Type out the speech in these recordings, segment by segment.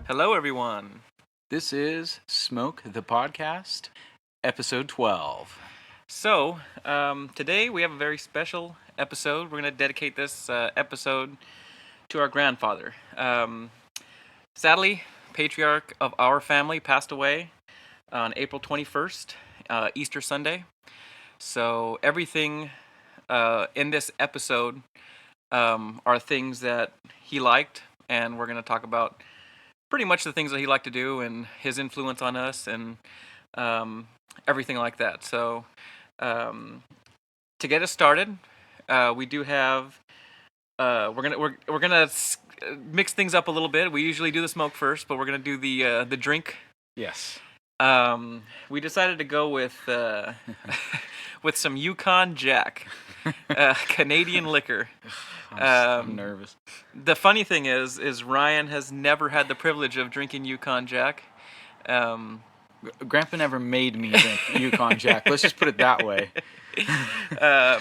Hello, everyone. This is Smoke the Podcast, episode 12. So, today we have a very special episode. We're going to dedicate this episode to our grandfather. Sadly, patriarch of our family passed away on April 21st, Easter Sunday. So, everything in this episode are things that he liked, and we're going to talk about pretty much the things that he liked to do and his influence on us and everything like that. So, to get us started, we do have we're gonna mix things up a little bit. We usually do the smoke first, but we're gonna do the drink. Yes. We decided to go with with some Yukon Jack, Canadian liquor. I'm nervous. The funny thing is Ryan has never had the privilege of drinking Yukon Jack. Grandpa never made me drink Yukon Jack. Let's just put it that way.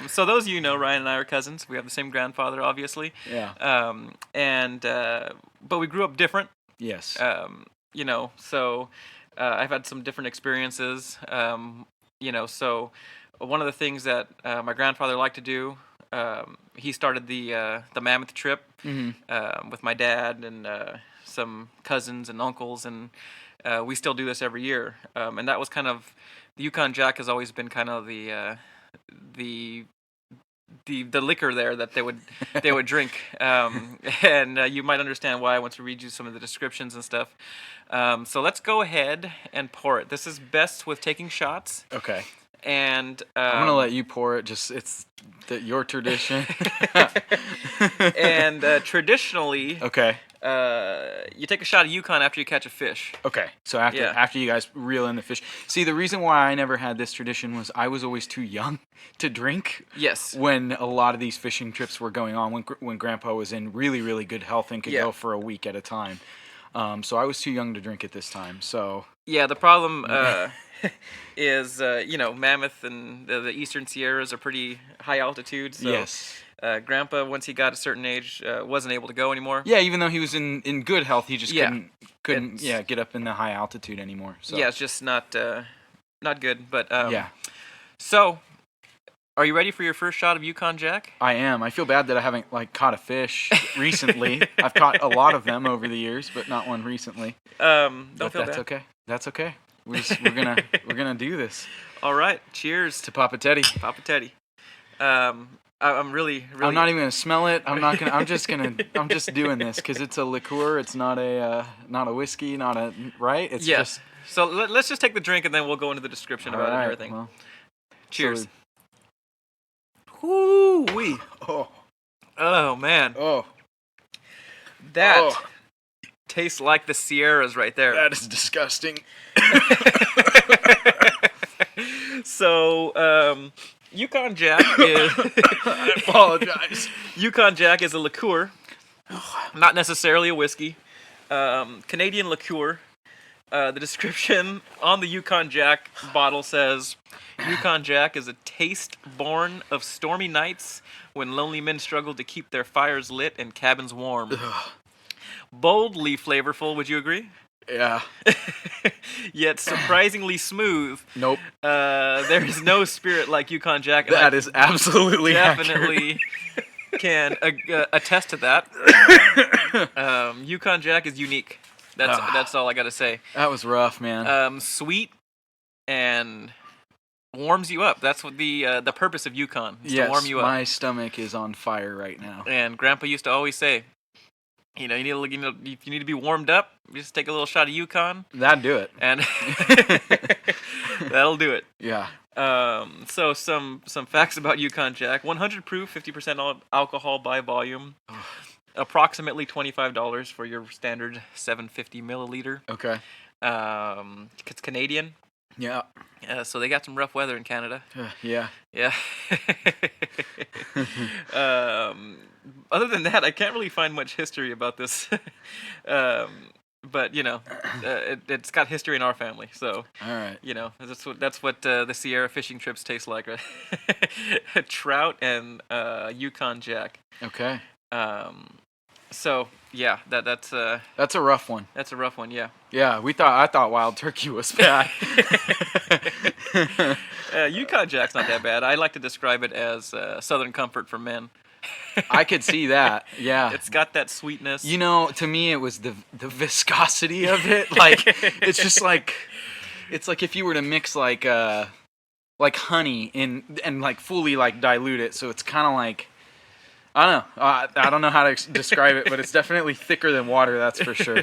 So those of you know, Ryan and I are cousins. We have the same grandfather, obviously. Yeah. But we grew up different. Yes. So I've had some different experiences. So one of the things that my grandfather liked to do, he started the Mammoth trip with my dad and some cousins and uncles, and we still do this every year. And that was kind of, the Yukon Jack has always been kind of the liquor there that they would drink, and you might understand why I want to read you some of the descriptions and stuff. So let's go ahead and pour it. This is best with taking shots. Okay. And I'm gonna let you pour it. It's your tradition. And traditionally, okay. You take a shot of Yukon after you catch a fish. Okay, so after you guys reel in the fish. See, the reason why I never had this tradition was I was always too young to drink. Yes. When a lot of these fishing trips were going on, when Grandpa was in really, really good health and could go for a week at a time. So I was too young to drink at this time. So yeah, the problem is Mammoth and the Eastern Sierras are pretty high altitude. So yes. Grandpa, once he got a certain age, wasn't able to go anymore. Yeah, even though he was in good health, he just couldn't get up in the high altitude anymore. So. Yeah, it's just not good. But yeah. So, are you ready for your first shot of Yukon Jack? I am. I feel bad that I haven't caught a fish recently. I've caught a lot of them over the years, but not one recently. Don't feel bad. That's okay. That's okay. We're gonna do this. All right. Cheers to Papa Teddy. Papa Teddy. I'm really. I'm not even gonna smell it. I'm just doing this because it's a liqueur. It's not a whiskey. Right. It's just. So let's just take the drink and then we'll go into the description about it and everything. Well, cheers. Woo wee. Oh man. Oh. That tastes like the Sierras right there. That is disgusting. So, Yukon Jack is... I apologize. Yukon Jack is a liqueur, not necessarily a whiskey. Canadian liqueur. The description on the Yukon Jack bottle says, Yukon Jack is a taste born of stormy nights when lonely men struggle to keep their fires lit and cabins warm. Boldly flavorful, would you agree? Yeah. Yet surprisingly smooth. Nope. There is no spirit like Yukon Jack. That is absolutely definitely can attest to that. Yukon Jack is unique. That's all I gotta say. That was rough, man. Sweet and warms you up. That's what the purpose of Yukon is, to warm you up. My stomach is on fire right now. And Grandpa used to always say, if you need to be warmed up, just take a little shot of Yukon. That'd do it. And that'll do it. Yeah. So some facts about Yukon Jack: 100 proof, 50% alcohol by volume. Approximately $25 for your standard 750 milliliter. Okay. It's Canadian. Yeah. So they got some rough weather in Canada. Yeah. Yeah. Other than that, I can't really find much history about this. But it's got history in our family. So all right. That's what the Sierra fishing trips taste like. Trout and Yukon Jack. Okay. So yeah, That's a rough one. that's a rough one. Yeah. Yeah, I thought wild turkey was bad. Yukon Jack's not that bad. I like to describe it as Southern comfort for men. I could see that. Yeah. It's got that sweetness. You know, to me, it was the viscosity of it. Like, it's just like, it's like if you were to mix like honey and like fully like dilute it. So it's kind of like, I don't know. I don't know how to describe it, but it's definitely thicker than water. That's for sure.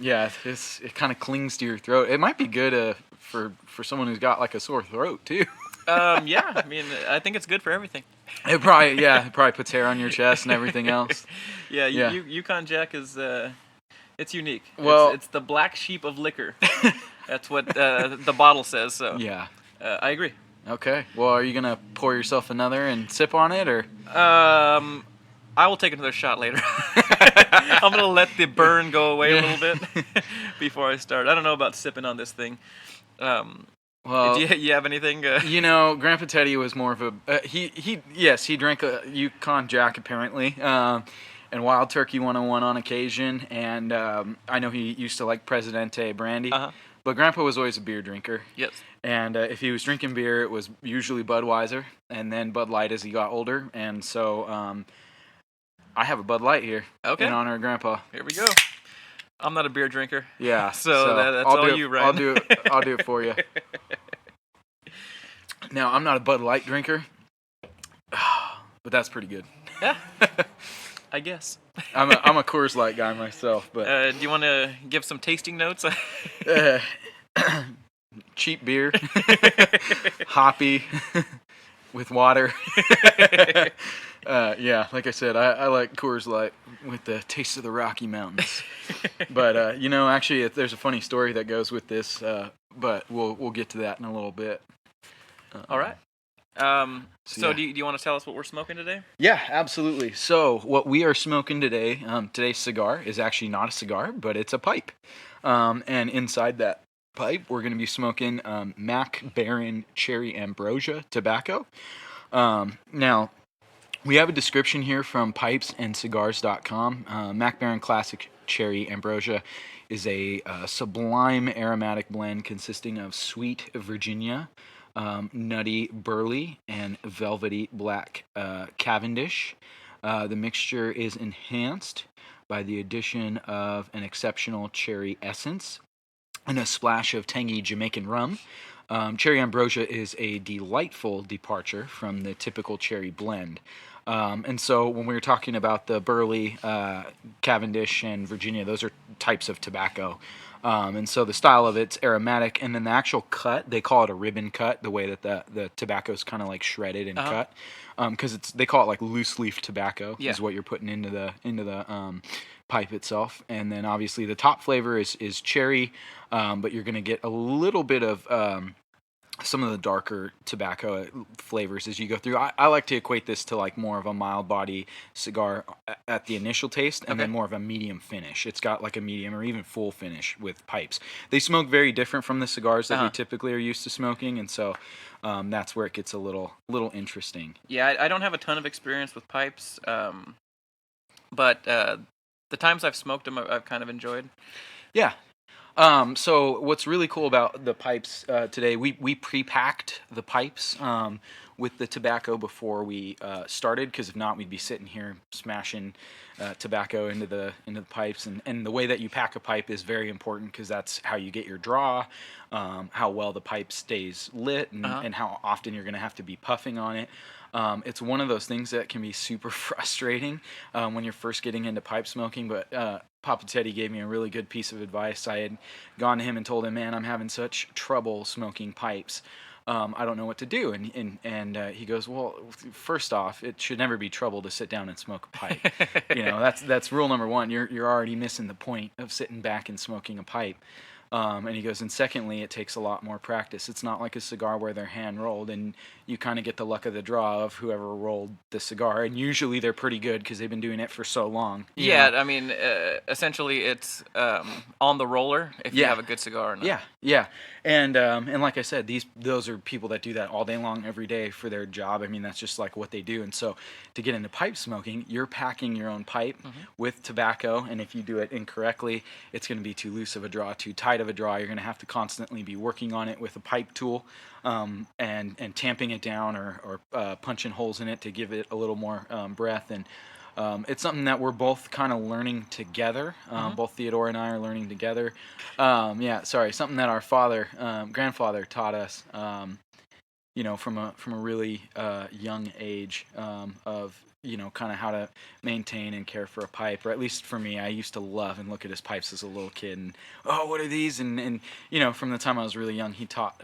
Yeah, it kind of clings to your throat. It might be good for someone who's got like a sore throat too. Yeah, I mean, I think it's good for everything. It probably puts hair on your chest and everything else. Yeah, Yeah. Yukon Jack is it's unique. Well- it's the black sheep of liquor. That's what the bottle says. So Yeah. I agree. Okay. Well, are you gonna pour yourself another and sip on it, or? I will take another shot later. I'm gonna let the burn go away a little bit before I start. I don't know about sipping on this thing. Well, do you have anything? you know, Grandpa Teddy was more of a he drank a Yukon Jack apparently, and Wild Turkey 101 on occasion, and I know he used to like Presidente brandy. Uh-huh. But Grandpa was always a beer drinker. Yes. And if he was drinking beer, it was usually Budweiser, and then Bud Light as he got older. And so I have a Bud Light here Okay. in honor of Grandpa. Here we go. I'm not a beer drinker. Yeah. So that's I'll all do it, you, Ryan. I'll do it for you. Now, I'm not a Bud Light drinker, but that's pretty good. Yeah. I guess. I'm a Coors Light guy myself, but Do you want to give some tasting notes? cheap beer, hoppy, with water. Yeah, like I said, I like Coors Light with the taste of the Rocky Mountains. But you know, actually, there's a funny story that goes with this, but we'll get to that in a little bit. All right. So yeah. do you want to tell us what we're smoking today? Yeah, absolutely. So what we are smoking today, today's cigar is actually not a cigar, but it's a pipe. And inside that pipe, we're going to be smoking MacBaren Cherry Ambrosia tobacco. Now, we have a description here from pipesandcigars.com. MacBaren Classic Cherry Ambrosia is a sublime aromatic blend consisting of sweet Virginia, nutty burley, and velvety black Cavendish. The mixture is enhanced by the addition of an exceptional cherry essence and a splash of tangy Jamaican rum. Cherry Ambrosia is a delightful departure from the typical cherry blend. And so when we were talking about the burley, Cavendish, and Virginia, those are types of tobacco. And so the style of it's aromatic, and then the actual cut, they call it a ribbon cut, the way that the tobacco is kind of like shredded and cut, because they call it like loose leaf tobacco is what you're putting into the pipe itself. And then obviously the top flavor is cherry, but you're gonna get a little bit of some of the darker tobacco flavors as you go through. I like to equate this to like more of a mild body cigar at the initial taste, and then more of a medium finish. It's got like a medium or even full finish with pipes. They smoke very different from the cigars that we typically are used to smoking, and so that's where it gets a little interesting. Yeah, I don't have a ton of experience with pipes, but the times I've smoked them, I've kind of enjoyed. Yeah. So what's really cool about the pipes today, we pre-packed the pipes with the tobacco before we started, because if not, we'd be sitting here smashing tobacco into the pipes. And the way that you pack a pipe is very important, because that's how you get your draw, how well the pipe stays lit, and how often you're going to have to be puffing on it. It's one of those things that can be super frustrating when you're first getting into pipe smoking, but Papa Teddy gave me a really good piece of advice. I had gone to him and told him, man, I'm having such trouble smoking pipes. I don't know what to do. And he goes, well, first off, it should never be trouble to sit down and smoke a pipe. You know, that's rule number one. You're already missing the point of sitting back and smoking a pipe. And he goes, and secondly, it takes a lot more practice. It's not like a cigar where they're hand rolled and you kind of get the luck of the draw of whoever rolled the cigar. And usually they're pretty good because they've been doing it for so long. you Yeah, know? I mean, essentially it's on the roller if you Yeah. have a good cigar or not. Yeah. And like I said, those are people that do that all day long, every day for their job. I mean, that's just like what they do. And so to get into pipe smoking, you're packing your own pipe with tobacco. And if you do it incorrectly, it's going to be too loose of a draw, too tight of a draw. You're going to have to constantly be working on it with a pipe tool and tamping it down or punching holes in it to give it a little more breath. And it's something that we're both kind of learning together. Both Theodore and I are learning together. Something that our grandfather taught us, from a really young age of kind of how to maintain and care for a pipe, or at least for me, I used to love and look at his pipes as a little kid, and what are these? And from the time I was really young, he taught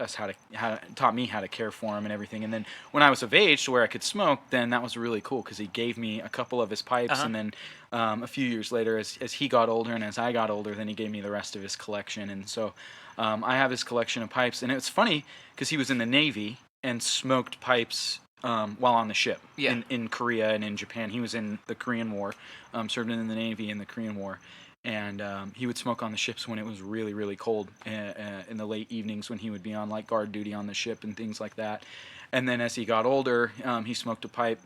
me how to care for them and everything. And then when I was of age to where I could smoke, then that was really cool because he gave me a couple of his pipes, and then a few years later, as he got older and as I got older, then he gave me the rest of his collection. And so I have his collection of pipes, and it's funny because he was in the Navy and smoked pipes while on the ship in Korea and in Japan. He was in the Korean War, served in the Navy in the Korean War, and he would smoke on the ships when it was really, really cold in the late evenings when he would be on like guard duty on the ship and things like that. And then as he got older, he smoked a pipe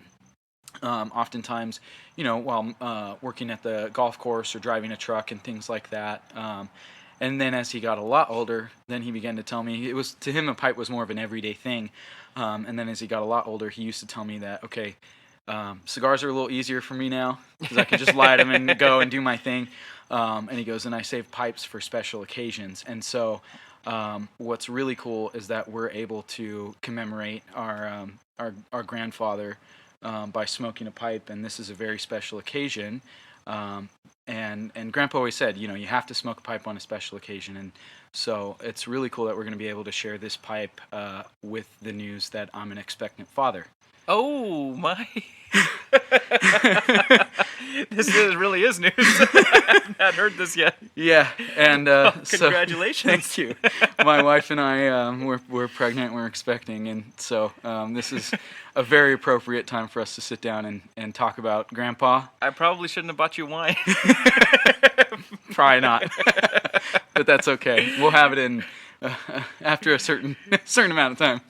oftentimes, while working at the golf course or driving a truck and things like that. And then as he got a lot older, then he began to tell me, to him, a pipe was more of an everyday thing. And then as he got a lot older, he used to tell me that, okay, cigars are a little easier for me now because I can just light them and go and do my thing. And he goes, and I save pipes for special occasions. And so what's really cool is that we're able to commemorate our grandfather by smoking a pipe. And this is a very special occasion. And Grandpa always said, you have to smoke a pipe on a special occasion. And so it's really cool that we're going to be able to share this pipe with the news that I'm an expectant father. Oh, my. Really is news. I have not heard this yet. Yeah, and congratulations. So, thank you. My wife and I, we're pregnant, we're expecting, and so this is a very appropriate time for us to sit down and talk about Grandpa. I probably shouldn't have bought you wine. Probably not, but that's okay. We'll have it in after a certain amount of time.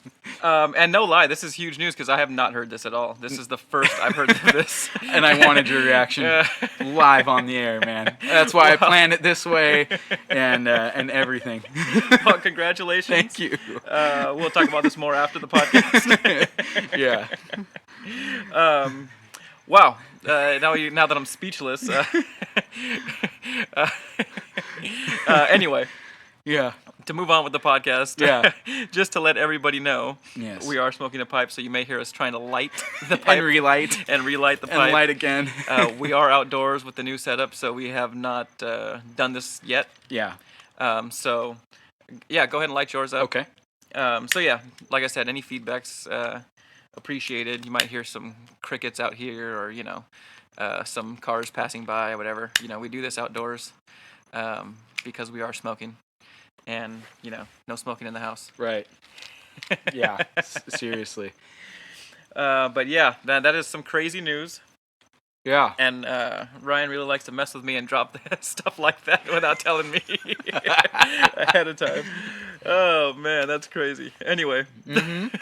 And no lie, this is huge news because I have not heard this at all. This is the first I've heard of this. And I wanted your reaction live on the air, man. That's why I planned it this way and everything. Well, congratulations. Thank you. We'll talk about this more after the podcast. Yeah. Wow. Now that I'm speechless. Anyway. Yeah. To move on with the podcast, just to let everybody know, yes, we are smoking a pipe, so you may hear us trying to light the pipe. and relight the pipe. And light again. We are outdoors with the new setup, so we have not done this yet. Yeah. So, go ahead and light yours up. Okay. Like I said, any feedback's appreciated. You might hear some crickets out here or, some cars passing by or whatever. We do this outdoors because we are smoking. And, no smoking in the house. Right. Yeah, seriously. But yeah, that is some crazy news. Yeah. And Ryan really likes to mess with me and drop stuff like that without telling me ahead of time. Oh, man, that's crazy. Anyway. Mm-hmm.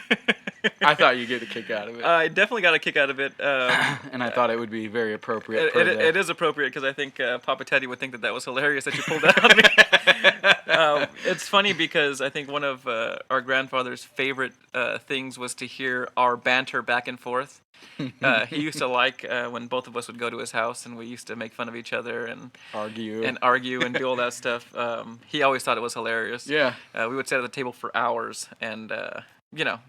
I thought you'd get a kick out of it. I definitely got a kick out of it. And I thought it would be very appropriate. It is appropriate because I think Papa Teddy would think that was hilarious that you pulled that on me. It's funny because I think one of our grandfather's favorite things was to hear our banter back and forth. He used to like when both of us would go to his house and we used to make fun of each other and argue and do all that stuff. He always thought it was hilarious. Yeah. We would sit at the table for hours and,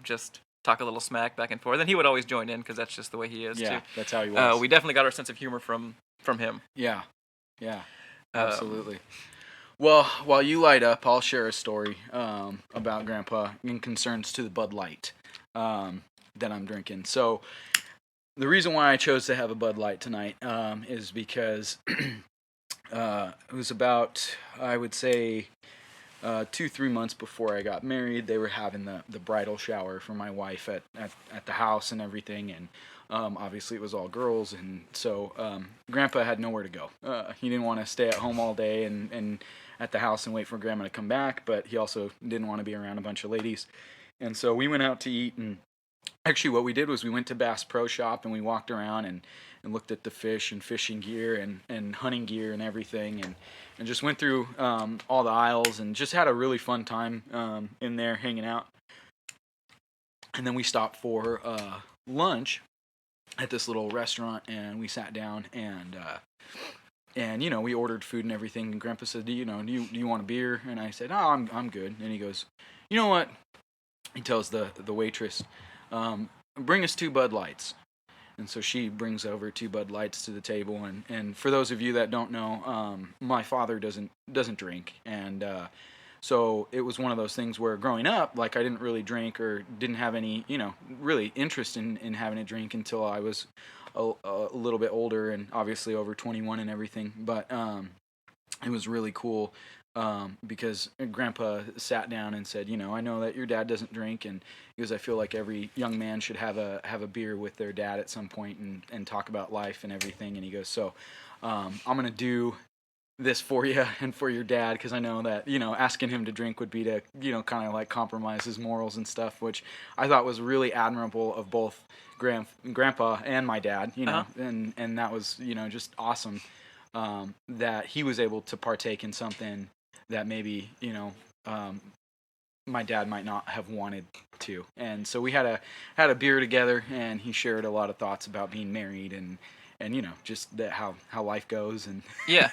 just talk a little smack back and forth. And he would always join in because that's just the way he is, too. Yeah, that's how he was. We definitely got our sense of humor from him. Yeah. Yeah, absolutely. Well, while you light up, I'll share a story about Grandpa in concerns to the Bud Light that I'm drinking. So the reason why I chose to have a Bud Light tonight is because it was about, I would say, 2-3 months before I got married, they were having the bridal shower for my wife at the house and everything, and obviously it was all girls, and so Grandpa had nowhere to go. He didn't want to stay at home all day and at the house and wait for Grandma to come back, but he also didn't want to be around a bunch of ladies, and so we went out to eat. And actually, what we did was we went to Bass Pro Shop and we walked around and looked at the fish and fishing gear and hunting gear and everything, and just went through all the aisles and just had a really fun time in there hanging out. And then we stopped for lunch at this little restaurant, and we sat down and we ordered food and everything. And Grandpa said, do you want a beer? And I said, oh, I'm good. And he goes, you know what? He tells the waitress, bring us 2 Bud Lights. And so she brings over 2 Bud Lights to the table. And for those of you that don't know, my father doesn't drink. And so it was one of those things where growing up, like I didn't really drink or didn't have any, really interest in having a drink until I was a little bit older and obviously over 21 and everything. But it was really cool. Because Grandpa sat down and said, I know that your dad doesn't drink, and he goes, I feel like every young man should have a beer with their dad at some point and talk about life and everything. And he goes, so I'm gonna do this for you and for your dad, because I know that asking him to drink would be to kind of like compromise his morals and stuff, which I thought was really admirable of both Grandpa and my dad, and that was just awesome that he was able to partake in something that maybe my dad might not have wanted to. And so we had a beer together, and he shared a lot of thoughts about being married and just that how life goes, and Yeah.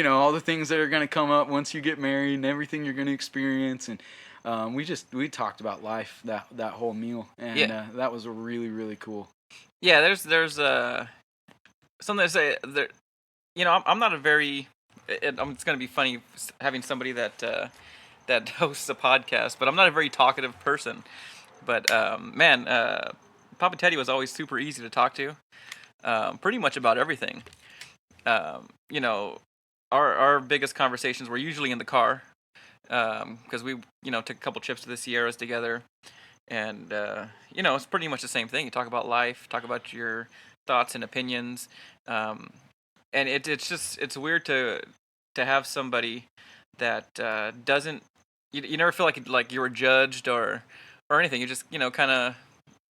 all the things that are going to come up once you get married and everything you're going to experience. And we talked about life that whole meal, and that was really, really cool. Yeah, there's something to say there. I'm not a very. It's going to be funny having somebody that hosts a podcast, but I'm not a very talkative person. But man, Papa Teddy was always super easy to talk to, pretty much about everything. Um, you know, our biggest conversations were usually in the car, because we took a couple trips to the Sierras together, and it's pretty much the same thing. You talk about life, talk about your thoughts and opinions. And it's weird to have somebody that doesn't you never feel like you were judged or anything. You just kind of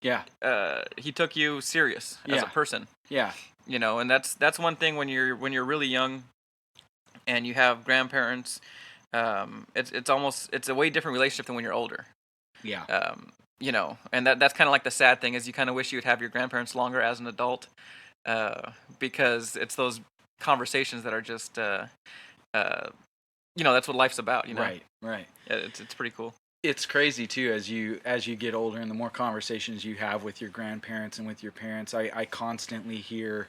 Yeah. he took you serious as a person. Yeah. And that's one thing when you're really young and you have grandparents. It's a way different relationship than when you're older. Yeah. And that's kind of like the sad thing is you kind of wish you would have your grandparents longer as an adult, because it's those conversations that are just that's what life's about. Right. Yeah, it's pretty cool. It's crazy too as you get older and the more conversations you have with your grandparents and with your parents. I constantly hear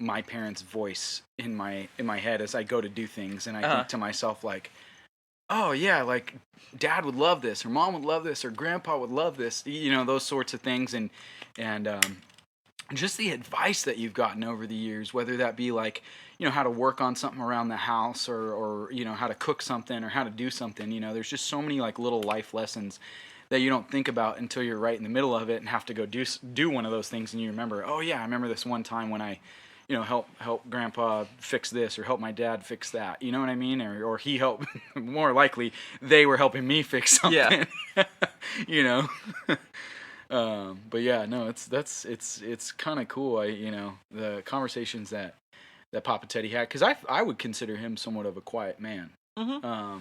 my parents' voice in my head as I go to do things, and I think to myself like, oh yeah, like dad would love this, or mom would love this, or grandpa would love this, those sorts of things. And just the advice that you've gotten over the years, whether that be like, how to work on something around the house, or how to cook something, or how to do something. There's just so many like little life lessons that you don't think about until you're right in the middle of it and have to go do one of those things, and you remember, oh yeah, I remember this one time when I help grandpa fix this, or help my dad fix that. You know what I mean? Or he helped. More likely, they were helping me fix something. Yeah. But yeah, no, it's kind of cool. The conversations that Papa Teddy had, because I would consider him somewhat of a quiet man. Mm-hmm.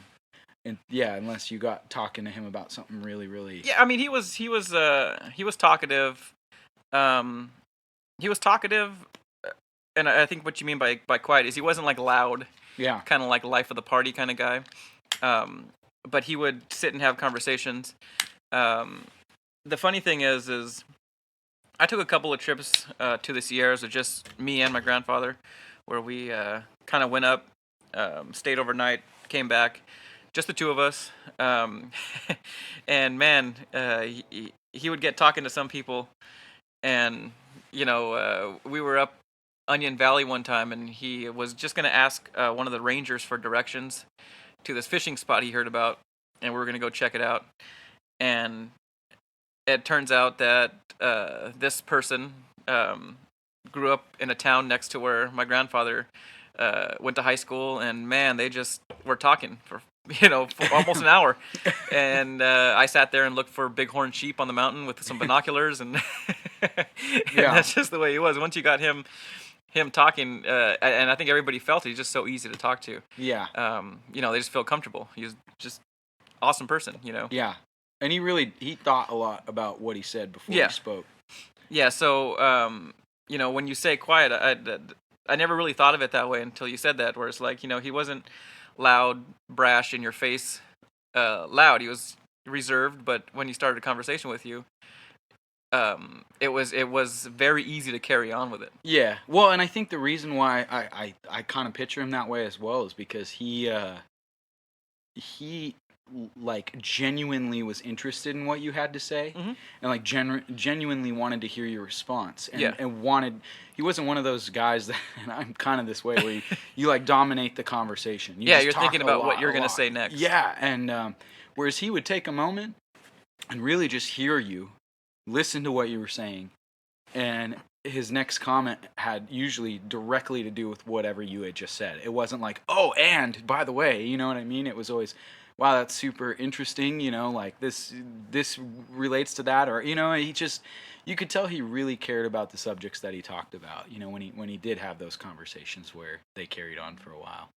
And yeah, unless you got talking to him about something really, really. Yeah, I mean he was talkative. He was talkative, and I think what you mean by quiet is he wasn't like loud. Yeah. Kind of like life of the party kind of guy. But he would sit and have conversations. The funny thing is I took a couple of trips to the Sierras with just me and my grandfather, where we kind of went up, stayed overnight, came back, just the two of us. And man, he would get talking to some people, and we were up Onion Valley one time, and he was just going to ask one of the rangers for directions to this fishing spot he heard about, and we were gonna go check it out. And it turns out that this person grew up in a town next to where my grandfather went to high school, and man, they just were talking for for almost an hour. And I sat there and looked for bighorn sheep on the mountain with some binoculars, and and Yeah. that's just the way he was. Once you got him talking, and I think everybody felt it. He's just so easy to talk to. Yeah. They just feel comfortable. He's just awesome person. Yeah. And he thought a lot about what he said before Yeah. he spoke. Yeah. So when you say quiet, I never really thought of it that way until you said that. Where it's like, he wasn't loud, brash, in your face, loud. He was reserved, but when he started a conversation with you, it was very easy to carry on with it. Yeah. Well, and I think the reason why I kind of picture him that way as well is because he like genuinely was interested in what you had to say, Mm-hmm. and like genuinely wanted to hear your response, and, Yeah. and he wasn't one of those guys that, and I'm kind of this way, where you like dominate the conversation. Yeah, just you're talk thinking a about what lot, you're a gonna lot. say next. Yeah, and whereas he would take a moment and really just hear you, listen to what you were saying, and his next comment had usually directly to do with whatever you had just said. It wasn't like, oh, and by the way, you know what I mean? It was always, wow, that's super interesting, like this relates to that, or you could tell he really cared about the subjects that he talked about, when he did have those conversations where they carried on for a while.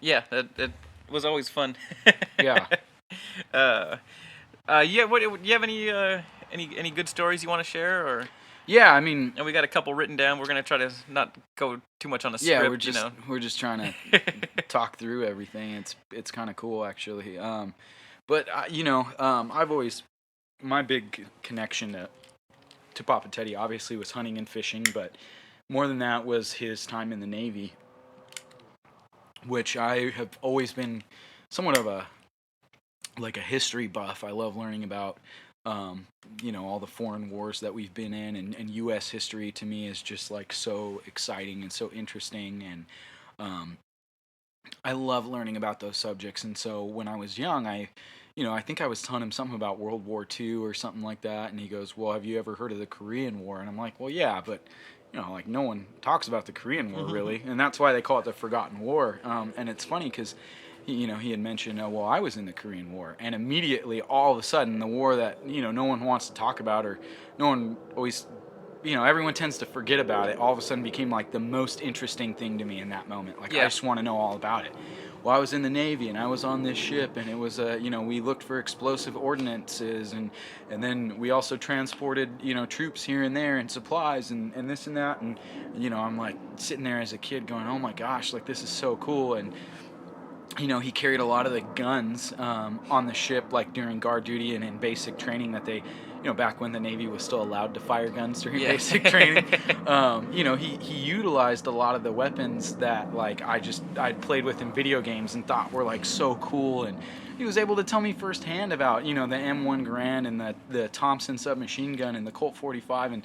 Yeah, it was always fun. Yeah. Yeah. What do you have any good stories you want to share, or? Yeah, I mean, And we got a couple written down. We're gonna try to not go too much on a yeah, script. we're just trying to talk through everything. It's kind of cool, actually. But I've always, my big connection to Papa Teddy obviously was hunting and fishing, but more than that was his time in the Navy, which I have always been somewhat of a history buff. I love learning about all the foreign wars that we've been in, and U.S. history to me is just like so exciting and so interesting, and I love learning about those subjects. And so when I was young, I think I was telling him something about World War II or something like that, and he goes, well, have you ever heard of the Korean War? And I'm like, well, yeah, but no one talks about the Korean War really, and that's why they call it the Forgotten War. And it's funny because he had mentioned, well, I was in the Korean War, and immediately, all of a sudden, the war that no one wants to talk about, or no one always, everyone tends to forget about it, all of a sudden became like the most interesting thing to me in that moment. Like, Yeah. I just want to know all about it. Well, I was in the Navy, and I was on this ship, and it was we looked for explosive ordinances, and then we also transported troops here and there, and supplies, and this and that, and I'm like sitting there as a kid going, oh my gosh, like this is so cool. And he carried a lot of the guns on the ship, like during guard duty and in basic training, that they, back when the Navy was still allowed to fire guns during basic training. He utilized a lot of the weapons that like I'd played with in video games and thought were like so cool, and he was able to tell me firsthand about the M1 Garand and the Thompson submachine gun and the Colt 45, and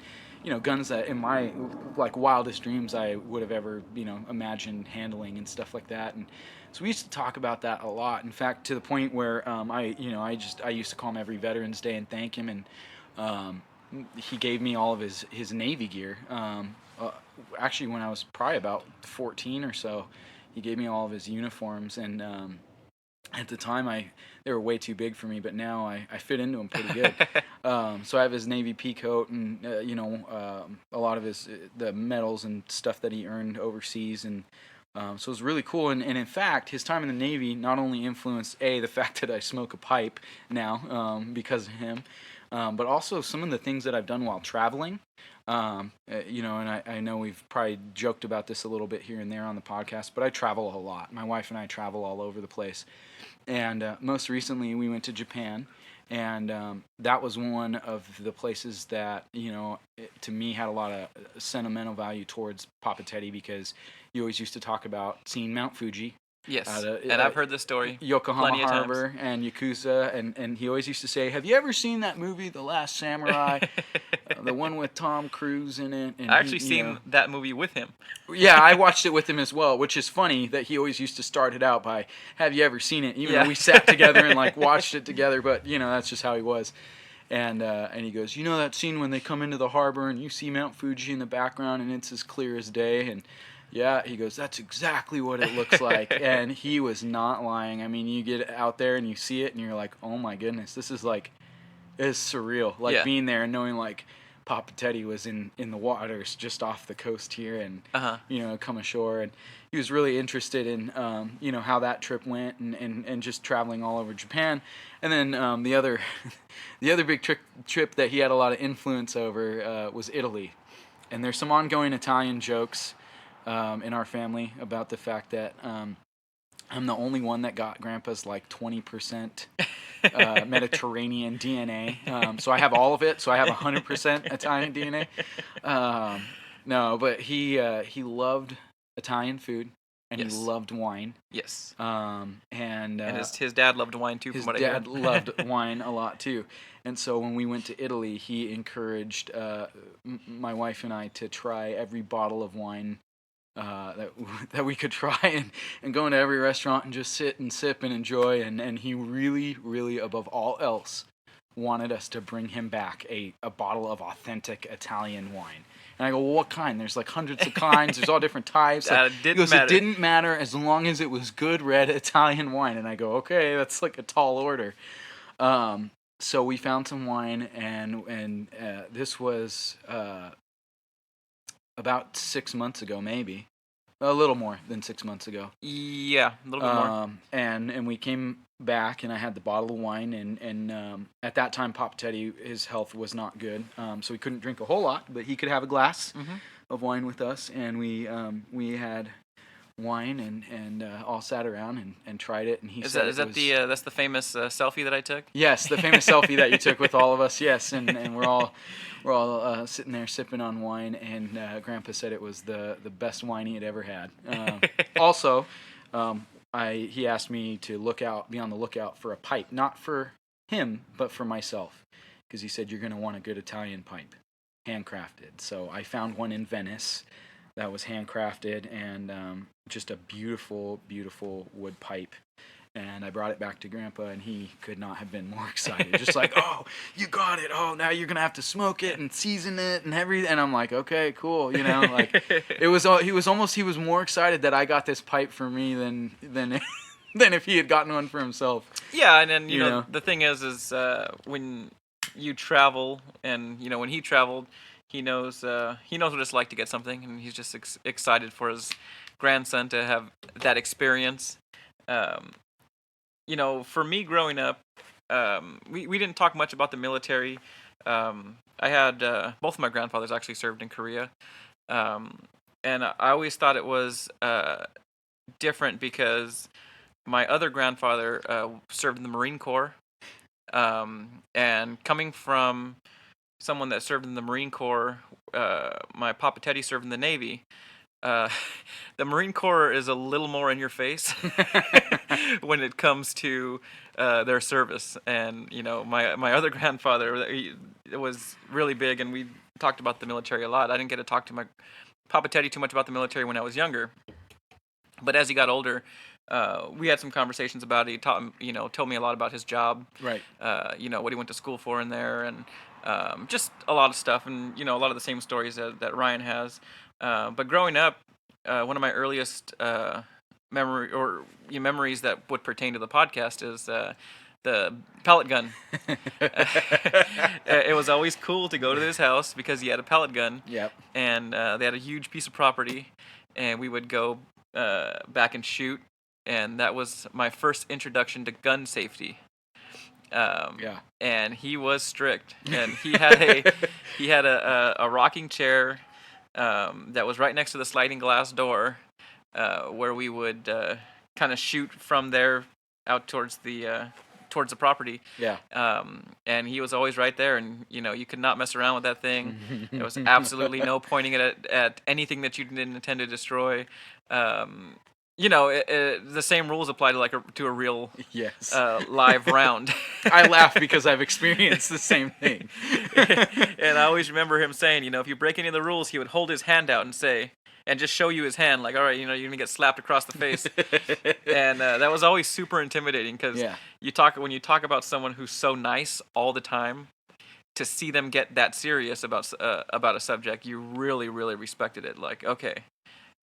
guns that in my like wildest dreams I would have ever imagined handling and stuff like that. And so we used to talk about that a lot. In fact, to the point where I used to call him every Veterans Day and thank him, and he gave me all of his Navy gear. Actually, when I was probably about 14 or so, he gave me all of his uniforms, and at the time they were way too big for me, but now I fit into them pretty good. So I have his Navy pea coat, and a lot of the medals and stuff that he earned overseas, and so it was really cool. And in fact, his time in the Navy not only influenced the fact that I smoke a pipe now because of him, but also some of the things that I've done while traveling. And I know we've probably joked about this a little bit here and there on the podcast, but I travel a lot. My wife and I travel all over the place. And most recently, we went to Japan, and that was one of the places that, to me had a lot of sentimental value towards Papa Teddy, because he always used to talk about seeing Mount Fuji, Yes, out of and I've heard this story Yokohama plenty of times. Harbor and Yakuza, and he always used to say, "Have you ever seen that movie, The Last Samurai, the one with Tom Cruise in it?" And I actually seen that movie with him. yeah, I watched it with him as well, which is funny that he always used to start it out by, "Have you ever seen it?" Even though we sat together and like watched it together, but that's just how he was. And he goes, that scene when they come into the harbor and you see Mount Fuji in the background and it's as clear as day, and yeah, he goes, that's exactly what it looks like. And he was not lying. I mean, you get out there and you see it and you're like, oh my goodness, this is like, it's surreal. Like being there and knowing like Papa Teddy was in the waters just off the coast here and, come ashore. And he was really interested in, how that trip went and just traveling all over Japan. And then the other big trip that he had a lot of influence over was Italy. And there's some ongoing Italian jokes in our family about the fact that I'm the only one that got Grandpa's like 20% Mediterranean DNA. So I have all of it. So I have 100% Italian DNA. No, but he loved Italian food and he loved wine. Yes. And his dad loved wine too. His from what I heard. dad loved wine a lot too. And so when we went to Italy, he encouraged my wife and I to try every bottle of wine that we could try and go into every restaurant and just sit and sip and enjoy. And he really, really, above all else, wanted us to bring him back a bottle of authentic Italian wine. And I go, well, what kind? There's like hundreds of kinds. There's all different types. Like, it didn't matter as long as it was good red Italian wine. And I go, okay, that's like a tall order. So we found some wine, and this was about 6 months ago, maybe. A little more than 6 months ago. Yeah, a little bit more. And we came back, and I had the bottle of wine, and at that time, Pop Teddy, his health was not good, so he couldn't drink a whole lot, but he could have a glass of wine with us, and we had wine and all sat around and tried it, and he said that's the famous selfie that I took? Yes, the famous selfie that you took with all of us. Yes, and we're all sitting there sipping on wine, and Grandpa said it was the best wine he had ever had. Also, he asked me to be on the lookout for a pipe, not for him, but for myself, because he said you're going to want a good Italian pipe, handcrafted. So I found one in Venice that was handcrafted and just a beautiful, beautiful wood pipe. And I brought it back to Grandpa, and he could not have been more excited. Just like, oh, you got it. Oh, now you're going to have to smoke it and season it and everything. And I'm like, okay, cool. Like he was more excited that I got this pipe for me than if he had gotten one for himself. Yeah, and then, you know, the thing is when you travel and, when he traveled, he knows what it's like to get something, and he's just excited for his grandson to have that experience. For me growing up, we didn't talk much about the military. I had both of my grandfathers actually served in Korea, and I always thought it was different because my other grandfather served in the Marine Corps, and coming from someone that served in the Marine Corps, my Papa Teddy served in the Navy. The Marine Corps is a little more in your face when it comes to their service, and my other grandfather it was really big, and we talked about the military a lot. I didn't get to talk to my Papa Teddy too much about the military when I was younger, but as he got older, we had some conversations about it. He told me a lot about his job, right? What he went to school for in there, and just a lot of stuff, and a lot of the same stories that Ryan has. But growing up, one of my earliest memories that would pertain to the podcast is the pellet gun. It was always cool to go to his house because he had a pellet gun. Yep. And they had a huge piece of property, and we would go back and shoot. And that was my first introduction to gun safety. And he was strict, and he had a rocking chair that was right next to the sliding glass door, where we would kind of shoot from there out towards the property. Yeah. And he was always right there, and you could not mess around with that thing. There was absolutely no pointing it at anything that you didn't intend to destroy. the same rules apply to to a real Yes. live round. I laugh because I've experienced the same thing. And I always remember him saying, if you break any of the rules, he would hold his hand out and say, and just show you his hand, like, all right, you're gonna get slapped across the face. And that was always super intimidating because Yeah. when you talk about someone who's so nice all the time, to see them get that serious about a subject, you really, really respected it. Like, okay,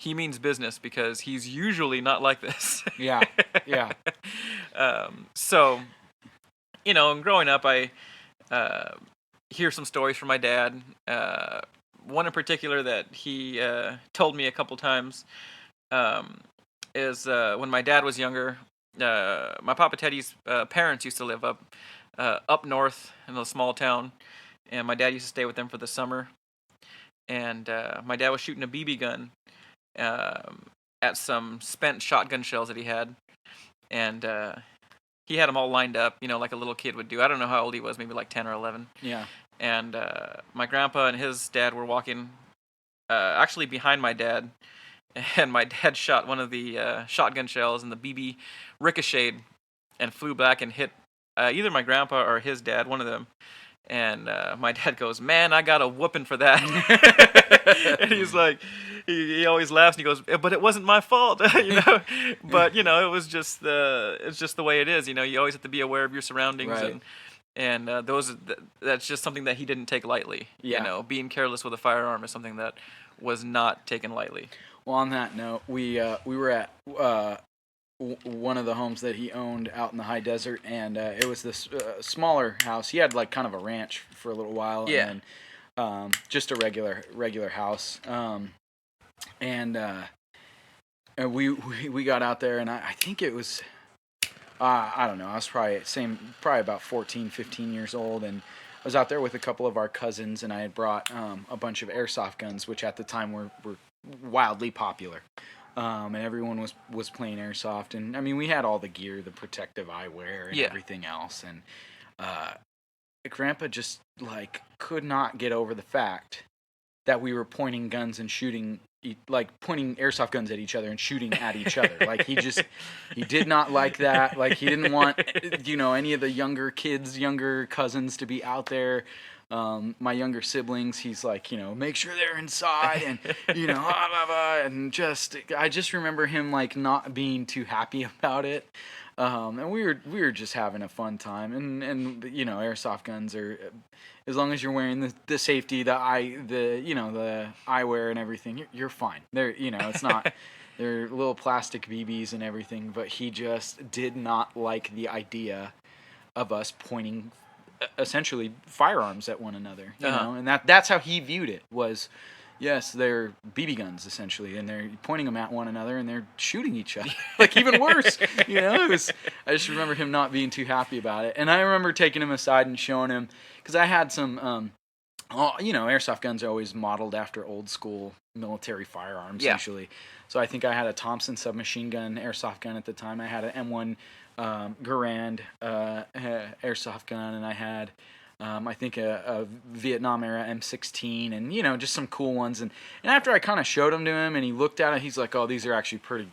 he means business because he's usually not like this. Yeah. Yeah. So, and growing up, I hear some stories from my dad. One in particular that he told me a couple times um, is when my dad was younger. My Papa Teddy's parents used to live up north in a small town, and my dad used to stay with them for the summer. And my dad was shooting a BB gun at some spent shotgun shells that he had, and he had them all lined up, like a little kid would do. I don't know how old he was, maybe like 10 or 11. Yeah. And my grandpa and his dad were walking actually behind my dad, and my dad shot one of the shotgun shells, and the BB ricocheted and flew back and hit either my grandpa or his dad, one of them. And my dad goes, "Man, I got a whooping for that." And he's like, he always laughs and he goes, "But it wasn't my fault," But it was just it's just the way it is. You always have to be aware of your surroundings, Right. and that's just something that he didn't take lightly. Yeah. Being careless with a firearm is something that was not taken lightly. Well, on that note, we were at one of the homes that he owned out in the high desert, and it was this smaller house. He had like kind of a ranch for a little while, Yeah. and then just a regular house. And we got out there, and I think it was I don't know. I was probably about 14, 15 years old, and I was out there with a couple of our cousins, and I had brought a bunch of airsoft guns, which at the time were wildly popular. And everyone was playing airsoft, and I mean, we had all the gear, the protective eyewear, and everything else. And Grandpa just like could not get over the fact that we were pointing guns and shooting, like pointing airsoft guns at each other and shooting at each other. Like he did not like that. Like he didn't want any of the younger cousins to be out there. My younger siblings, he's like, make sure they're inside, and blah, blah, blah, and I just remember him like not being too happy about it. And we were just having a fun time, and airsoft guns are, as long as you're wearing the safety, the eyewear and everything, you're fine. It's not. They're little plastic BBs and everything, but he just did not like the idea of us pointing essentially firearms at one another, and that's how he viewed it. Was, yes, they're BB guns essentially, and they're pointing them at one another and they're shooting each other. Like even worse, I just remember him not being too happy about it, and I remember taking him aside and showing him, because I had some airsoft guns are always modeled after old school military firearms usually. So I think I had a Thompson submachine gun airsoft gun at the time. I had an M1 Garand airsoft gun, and I had I think a Vietnam era M16, and just some cool ones. And after I kind of showed them to him, and he looked at it, he's like, "Oh, these are actually pretty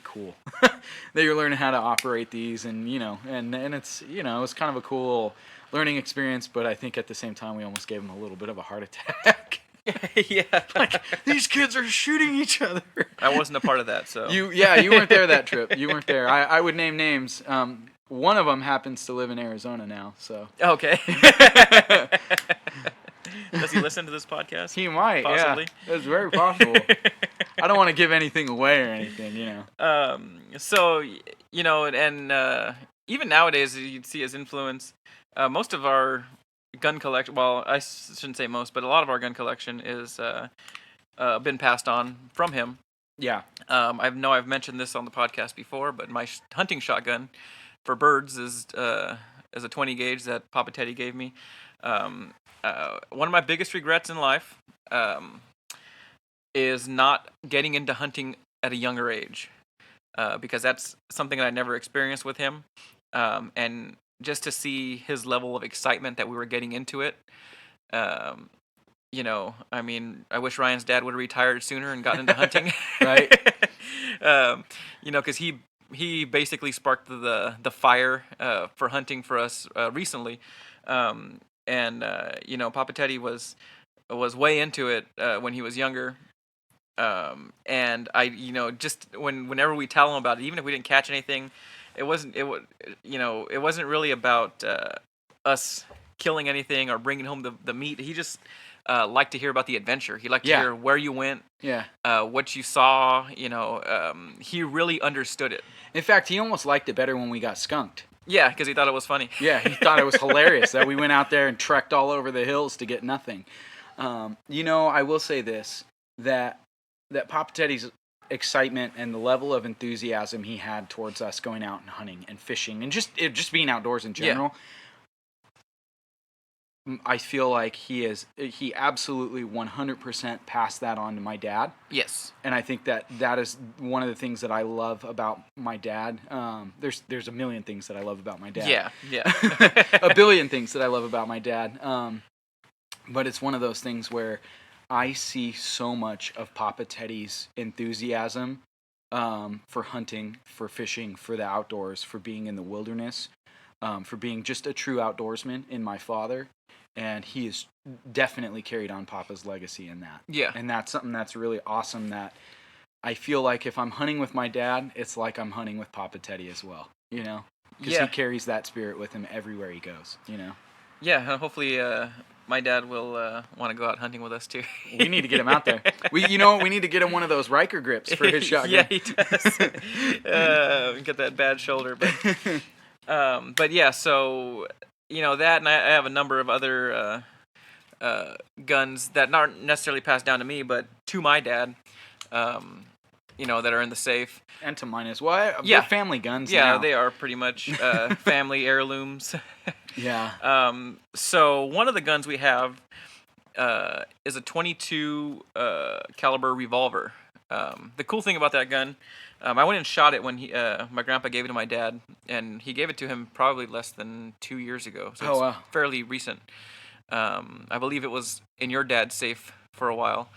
cool." That you're learning how to operate these, and and it's it was kind of a cool learning experience. But I think at the same time we almost gave him a little bit of a heart attack. Yeah, like these kids are shooting each other. I wasn't a part of that, so you weren't there that trip. You weren't there. I would name names. One of them happens to live in Arizona now, so okay. Does he listen to this podcast? He might. Possibly. Yeah, it's very possible. I don't want to give anything away or anything, So and even nowadays you'd see his influence. Most of our gun collection, well, I shouldn't say most, but a lot of our gun collection is been passed on from him. Yeah. I've mentioned this on the podcast before, but my hunting shotgun for birds is a 20 gauge that Papa Teddy gave me. One of my biggest regrets in life is not getting into hunting at a younger age, because that's something that I never experienced with him, and just to see his level of excitement that we were getting into it. I mean, I wish Ryan's dad would have retired sooner and gotten into hunting. Right. Because he basically sparked the fire for hunting for us recently, and Papa Teddy was way into it when he was younger. And I, just whenever we tell him about it, even if we didn't catch anything, it wasn't really about us killing anything or bringing home the meat. He just liked to hear about the adventure. He liked to hear where you went, what you saw. He really understood it. In fact, he almost liked it better when we got skunked. Yeah, because he thought it was funny. Yeah, he thought it was hilarious that we went out there and trekked all over the hills to get nothing. I will say this, that Papa Teddy's excitement and the level of enthusiasm he had towards us going out and hunting and fishing and just being outdoors in general, I feel like he absolutely 100% passed that on to my dad. Yes. And I think that is one of the things that I love about my dad. There's a million things that I love about my dad. Yeah. A billion things that I love about my dad. But it's one of those things where I see so much of Papa Teddy's enthusiasm for hunting, for fishing, for the outdoors, for being in the wilderness, for being just a true outdoorsman in my father. And he has definitely carried on Papa's legacy in that. Yeah. And that's something that's really awesome, that I feel like if I'm hunting with my dad, it's like I'm hunting with Papa Teddy as well, Because he carries that spirit with him everywhere he goes, Yeah, hopefully my dad will want to go out hunting with us too. We need to get him out there. We need to get him one of those Riker grips for his shotgun. Yeah, he does. Get that bad shoulder, but yeah, so that, and I have a number of other guns that aren't necessarily passed down to me, but to my dad, that are in the safe. And to mine as well. They're family guns. Yeah, now. They are pretty much family heirlooms. Yeah. So one of the guns we have is a .22 caliber revolver. The cool thing about that gun, I went and shot it when my grandpa gave it to my dad, and he gave it to him probably less than 2 years ago. So it's fairly recent. I believe it was in your dad's safe for a while.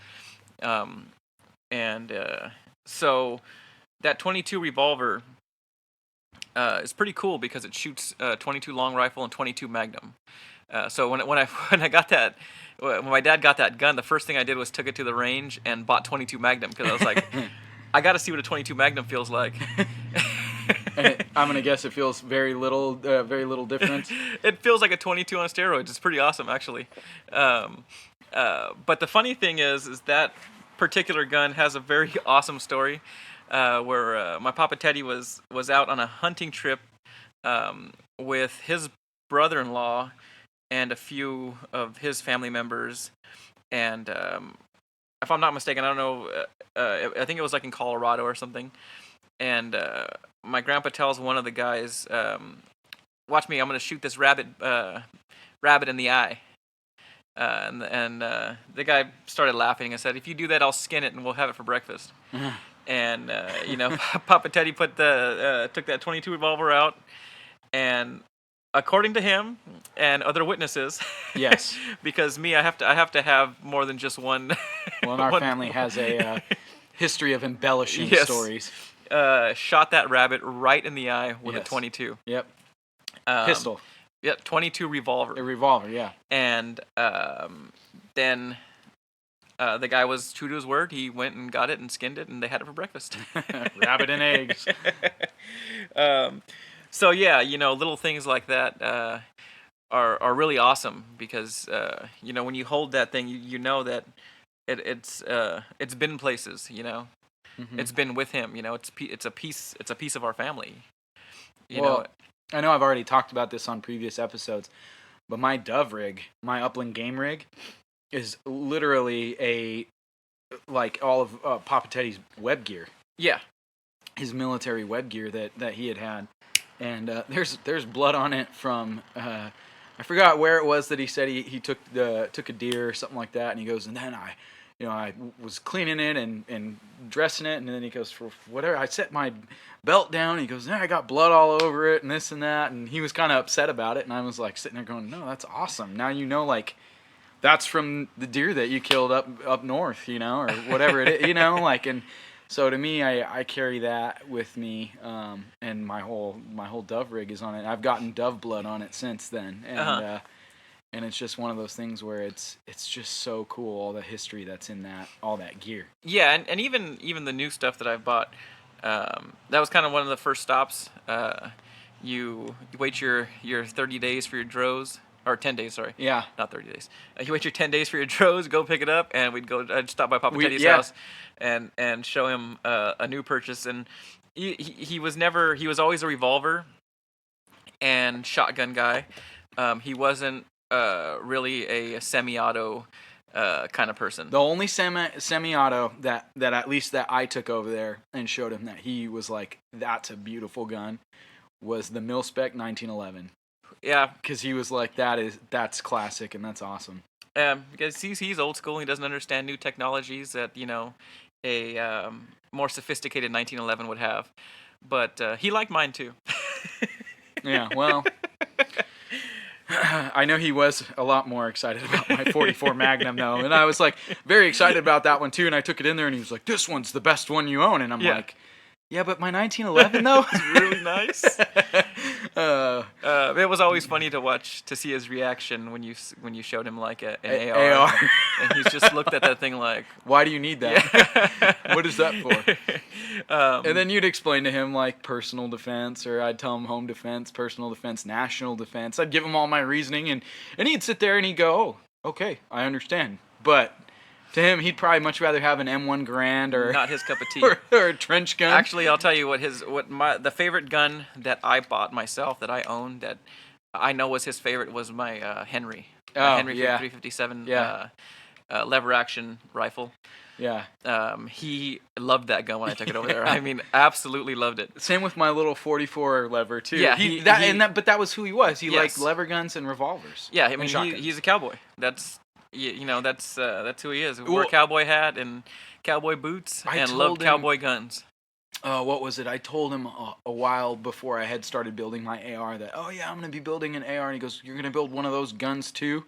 So that .22 revolver is pretty cool because it shoots 22 long rifle and .22 Magnum. So when I got that, when my dad got that gun, the first thing I did was took it to the range and bought .22 Magnum, because I was like, I got to see what a .22 Magnum feels like. And I'm gonna guess it feels very little difference. It feels like a .22 on steroids. It's pretty awesome, actually. But the funny thing is that particular gun has a very awesome story, where my Papa Teddy was out on a hunting trip with his brother-in-law and a few of his family members, and if I'm not mistaken, I don't know, I think it was like in Colorado or something, and my grandpa tells one of the guys, watch me, I'm going to shoot this rabbit in the eye. And the guy started laughing and said, if you do that, I'll skin it and we'll have it for breakfast. And, Papa Teddy took that .22 revolver out, and according to him and other witnesses, yes, because I have to have more than just one. Well, and our family has a history of embellishing stories. Shot that rabbit right in the eye with a .22. Yep. Pistol. Yep, .22 revolver. A revolver, yeah. And then the guy was true to his word. He went and got it and skinned it, and they had it for breakfast. Rabbit and eggs. So yeah, little things like that are really awesome, because when you hold that thing, you know that it's been places. Mm-hmm. It's been with him. It's a piece of our family. You know. I know I've already talked about this on previous episodes, but my dove rig, my upland game rig, is literally like all of Papa Teddy's web gear. Yeah. His military web gear that he had. And there's blood on it from, I forgot where it was that he said he took a deer or something like that, and he goes, and then I was cleaning it and dressing it, and then he goes, for whatever, I set my belt down, and he goes, I got blood all over it, and this and that, and he was kind of upset about it, and I was like sitting there going, no, that's awesome. Now like, that's from the deer that you killed up north, or whatever it is, and So to me, I carry that with me, and my whole dove rig is on it. I've gotten dove blood on it since then, Uh-huh. and it's just one of those things where it's just so cool, all the history that's in that, all that gear. Yeah, and even the new stuff that I've bought, that was kind of one of the first stops. You wait your 30 days for your drows, or 10 days, sorry, Yeah, not 30 days. You wait your 10 days for your drows, go pick it up, and I'd stop by Papa Teddy's yeah. house, and show him a new purchase, and he was always a revolver and shotgun guy. He wasn't really a semi-auto kind of person. The only semi-auto that at least that I took over there and showed him that he was like, that's a beautiful gun, was the Mil-Spec 1911. Yeah, Because he was like, that's classic and that's awesome. because he's old school. He doesn't understand new technologies that a more sophisticated 1911 would have. But he liked mine too. Yeah, well, I know he was a lot more excited about my 44 Magnum though, and I was like very excited about that one too. And I took it in there, and he was like, "This one's the best one you own," and I'm Yeah. like, "Yeah, but my 1911 though, It's really nice. uh, It was always funny to see his reaction when you showed him like an AR, AR. and he's just looked at that thing like, Why do you need that? yeah. What is that for?" Um, And then you'd explain to him like personal defense, or I'd tell him home defense, personal defense, national defense. I'd give him all my reasoning, and he'd sit there and he'd go, "Oh, okay, I understand." But to him, he'd probably much rather have an M1 Garand or not his cup of tea. or a trench gun. Actually, I'll tell you the favorite gun that I bought myself that I owned that I know was his favorite was my Henry. Oh, Henry yeah. 357 Yeah. lever action rifle. Yeah. He loved that gun when I took it over there. I mean, absolutely loved it. Same with my little 44 lever too. Yeah, but that was who he was. He Yes. liked lever guns and revolvers. Yeah, I and mean, shotguns. he's a cowboy. That's that's who he is. Wore Well- a cowboy hat and cowboy boots I and told loved him- cowboy guns. What was it? I told him a while before I had started building my AR that, oh yeah, I'm going to be building an AR. And he goes, "You're going to build one of those guns too?"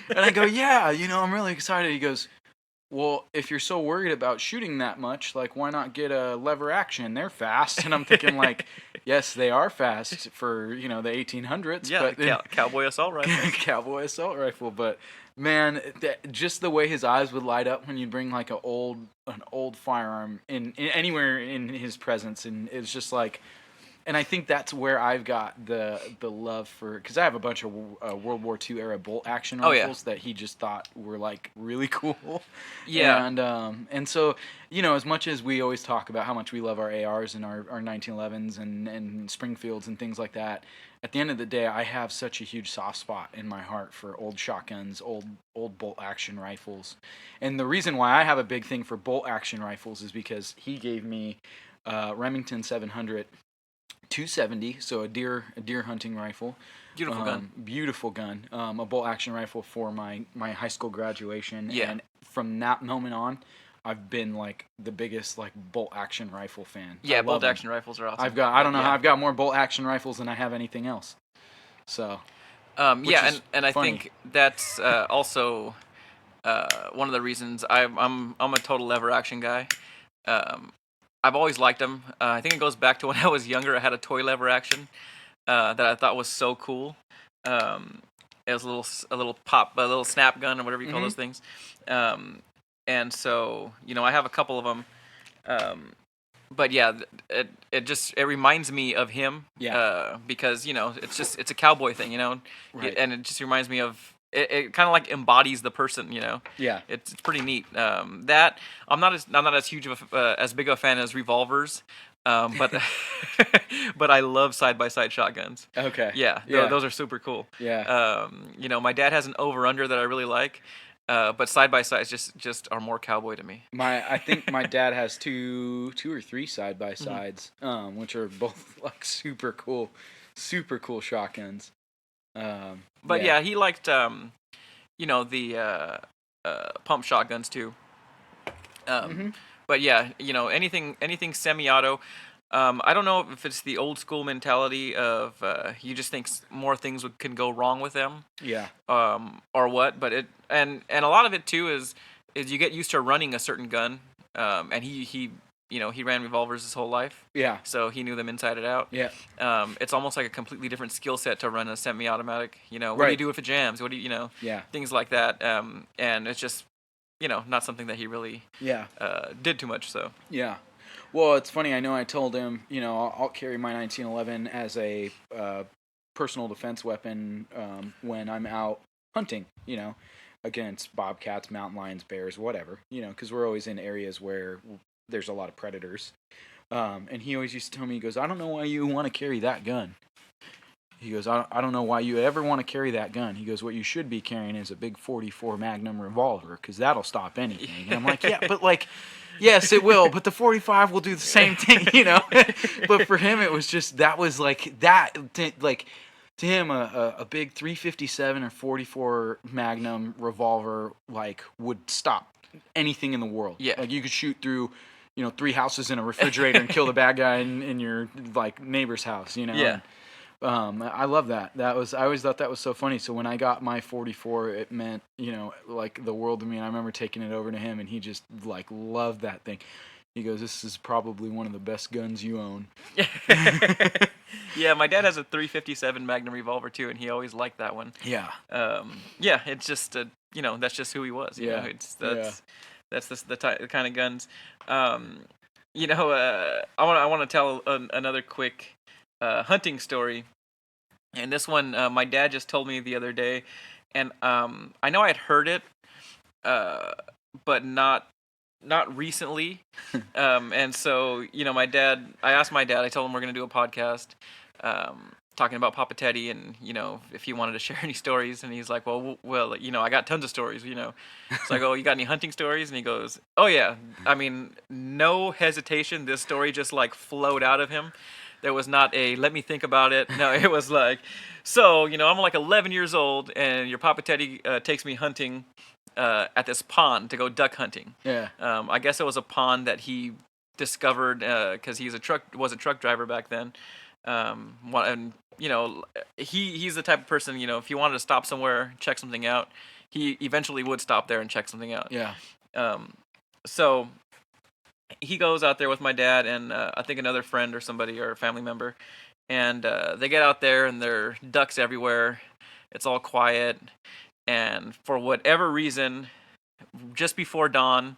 And I go, "Yeah, I'm really excited." He goes, "Well, if you're so worried about shooting that much, like, why not get a lever action? They're fast." And I'm thinking like, yes, they are fast for, the 1800s. Yeah, but cowboy assault rifle. cowboy assault rifle, but man, just the way his eyes would light up when you bring like an old firearm in anywhere in his presence, and it was just like, and I think that's where I've got the love for, because I have a bunch of World War II era bolt action Oh, yeah. rifles that he just thought were like really cool. Yeah. And so, as much as we always talk about how much we love our ARs and our 1911s and Springfields and things like that, at the end of the day, I have such a huge soft spot in my heart for old shotguns, old bolt action rifles. And the reason why I have a big thing for bolt action rifles is because he gave me Remington 700 270, so a deer hunting rifle. Beautiful gun. Beautiful gun. A bolt action rifle for my high school graduation. Yeah. And from that moment on, I've been like the biggest like bolt action rifle fan. Yeah, I love bolt them. action rifles are awesome. I don't know Yeah. how I've got more bolt action rifles than I have anything else. So Yeah, is and I funny. think that's also one of the reasons I'm a total lever action guy. I've always liked them. I think it goes back to when I was younger. I had a toy lever action that I thought was so cool. It was a little snap gun or whatever you call Mhm. those things. And so I have a couple of them. But yeah, it reminds me of him. Yeah. Because it's a cowboy thing, Right. and it just reminds me of it. Kind of like embodies the person, Yeah. It's pretty neat. That I'm not as huge of as big of a fan as revolvers, but but I love side by side shotguns. Okay. Yeah, Yeah. those are super cool. Yeah. My dad has an over under that I really like, but side by sides just are more cowboy to me. I think my dad has two or three side by sides, which are both like super cool shotguns. But yeah, he liked the pump shotguns too. But yeah, anything semi-auto. I don't know if it's the old school mentality of you just think more things can go wrong with them, Yeah. or what. But and a lot of it too is you get used to running a certain gun, and he he ran revolvers his whole life. Yeah. So he knew them inside and out. Yeah. It's almost like a completely different skill set to run a semi-automatic. What do you Right. do if it jams? What do Yeah. things like that. And it's just, not something that he really Yeah. did too much. So Yeah. Well, it's funny. I know I told him, I'll carry my 1911 as a personal defense weapon when I'm out hunting, against bobcats, mountain lions, bears, whatever, because we're always in areas where there's a lot of predators. And he always used to tell me, he goes, I don't know why you want to carry that gun. He goes, I don't know why you ever want to carry that gun. He goes, what you should be carrying is a big 44 Magnum revolver, because that'll stop anything. And I'm like, yeah, but yes, it will, but the 45 will do the same thing, But for him, it was just, that was like, to him, a big 357 or 44 Magnum revolver, would stop anything in the world. Yeah. Like, you could shoot through, 3 houses in a refrigerator and kill the bad guy in your, neighbor's house, Yeah. I love that. I always thought that was so funny. So when I got my 44, it meant, the world to me. And I remember taking it over to him, and he just, loved that thing. He goes, this is probably one of the best guns you own. Yeah, my dad has a 357 Magnum revolver, too, and he always liked that one. Yeah. Yeah, it's just, that's just who he was. That's the kind of guns. I want to tell another quick hunting story, and this one my dad just told me the other day, and I know I had heard it, but not recently, and so I asked my dad. I told him we're gonna do a podcast, talking about Papa Teddy, and if he wanted to share any stories, and he's like, well, I got tons of stories, So I go, you got any hunting stories? And he goes, oh yeah. I mean, no hesitation. This story just flowed out of him. There was not a let me think about it. No, it was like, so I'm 11 years old, and your Papa Teddy takes me hunting at this pond to go duck hunting. Yeah. I guess it was a pond that he discovered because he was a truck driver back then. And he's the type of person, if he wanted to stop somewhere, check something out, he eventually would stop there and check something out. Yeah. So he goes out there with my dad and I think another friend or somebody or a family member, and they get out there and there are ducks everywhere. It's all quiet, and for whatever reason, just before dawn,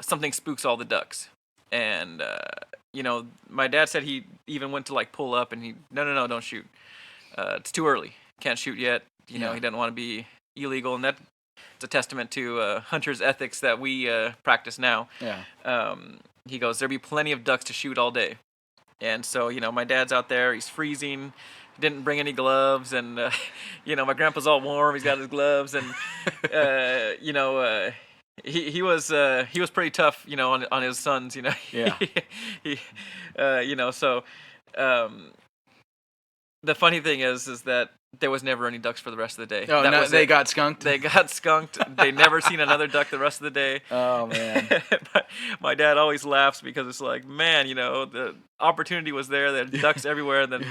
something spooks all the ducks. And my dad said he even went to pull up, and he no, don't shoot. It's too early. Can't shoot yet. He doesn't want to be illegal, and that it's a testament to hunters' ethics that we practice now. Yeah. He goes, there'll be plenty of ducks to shoot all day. And so, my dad's out there. He's freezing. Didn't bring any gloves, and my grandpa's all warm. He's got his gloves, and he was pretty tough, on his sons, Yeah. So the funny thing is that there was never any ducks for the rest of the day. Oh, no, they got skunked? They got skunked. They never seen another duck the rest of the day. Oh, man. But my dad always laughs because it's like, man, the opportunity was there. There were ducks everywhere. And then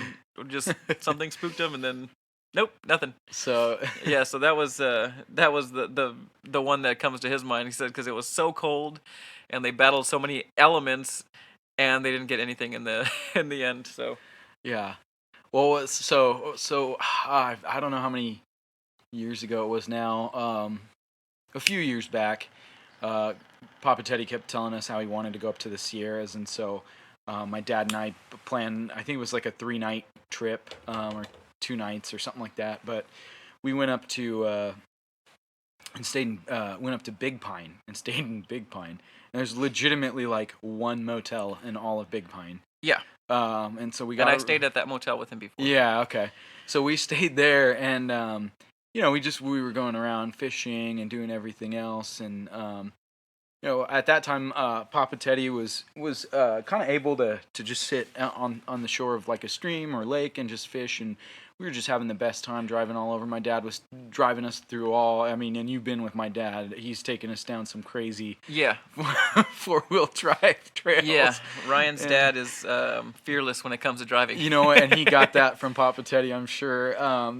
just something spooked them, and then nope, nothing. So yeah, so that was the one that comes to his mind. He said because it was so cold, and they battled so many elements, and they didn't get anything in the end. So yeah. Well, so I don't know how many years ago it was now. A few years back, Papa Teddy kept telling us how he wanted to go up to the Sierras, and so my dad and I planned. I think it was like a 3-night trip, or 2 nights or something like that. But we went up to and stayed. Went up to Big Pine and stayed in Big Pine. And there's legitimately one motel in all of Big Pine. Yeah. And so we got. And I stayed at that motel with him before. Yeah. Okay. So we stayed there, and we were going around fishing and doing everything else, and at that time, Papa Teddy was kind of able to just sit on the shore of a stream or lake and just fish, and we were just having the best time driving all over. My dad was driving us through and you've been with my dad. He's taken us down some crazy 4-wheel drive trails. Yeah, Ryan's dad is fearless when it comes to driving. And he got that from Papa Teddy, I'm sure.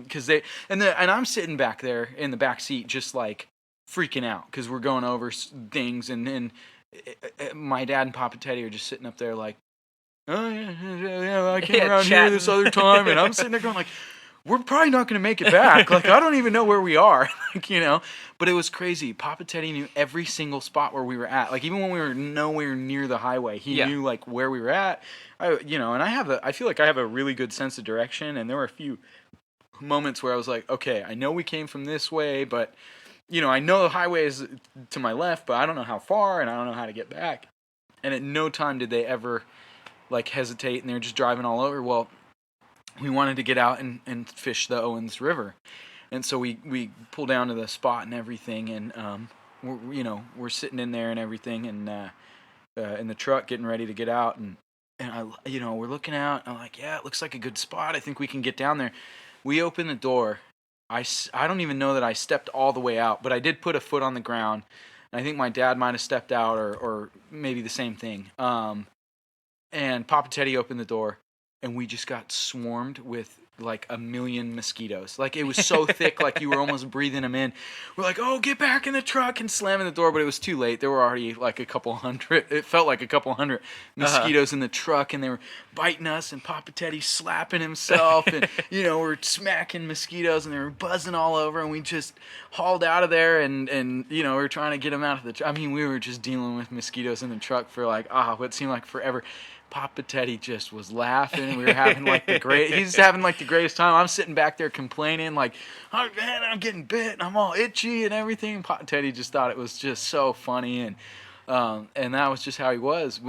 Because and I'm sitting back there in the back seat, just freaking out because we're going over things, and my dad and Papa Teddy are just sitting up there like, oh yeah, I came Yeah, around here this chatting. other time, and I'm sitting there going like, we're probably not going to make it back. Like, I don't even know where we are, But it was crazy. Papa Teddy knew every single spot where we were at. Like, even when we were nowhere near the highway, he Yeah. knew like where we were at. And I feel like I have a really good sense of direction. And there were a few moments where I was like, okay, I know we came from this way, but I know the highway is to my left, but I don't know how far, and I don't know how to get back. And at no time did they ever like hesitate, and they were just driving all over. Well, we wanted to get out and fish the Owens River, and so we pull down to the spot and everything, and we're sitting in there and everything, and in the truck getting ready to get out, and we're looking out, and I'm like, yeah, it looks like a good spot. I think we can get down there. We open the door. I don't even know that I stepped all the way out, but I did put a foot on the ground. And I think my dad might have stepped out, or maybe the same thing. And Papa Teddy opened the door, and we just got swarmed with like a million mosquitoes. Like, it was so thick, like you were almost breathing them in. We're like, oh, get back in the truck, and slamming the door, but it was too late. There were already like a couple hundred. It felt like a couple hundred mosquitoes in the truck, and they were biting us, and Papa Teddy slapping himself, and we're smacking mosquitoes, and they were buzzing all over, and we just hauled out of there, and we were trying to get them out of the truck. I mean, we were just dealing with mosquitoes in the truck for like what seemed like forever. Papa Teddy just was laughing. We were having like he's having like the greatest time. I'm sitting back there complaining like, oh man, I'm getting bit and I'm all itchy and everything. Papa Teddy just thought it was just so funny, and that was just how he was.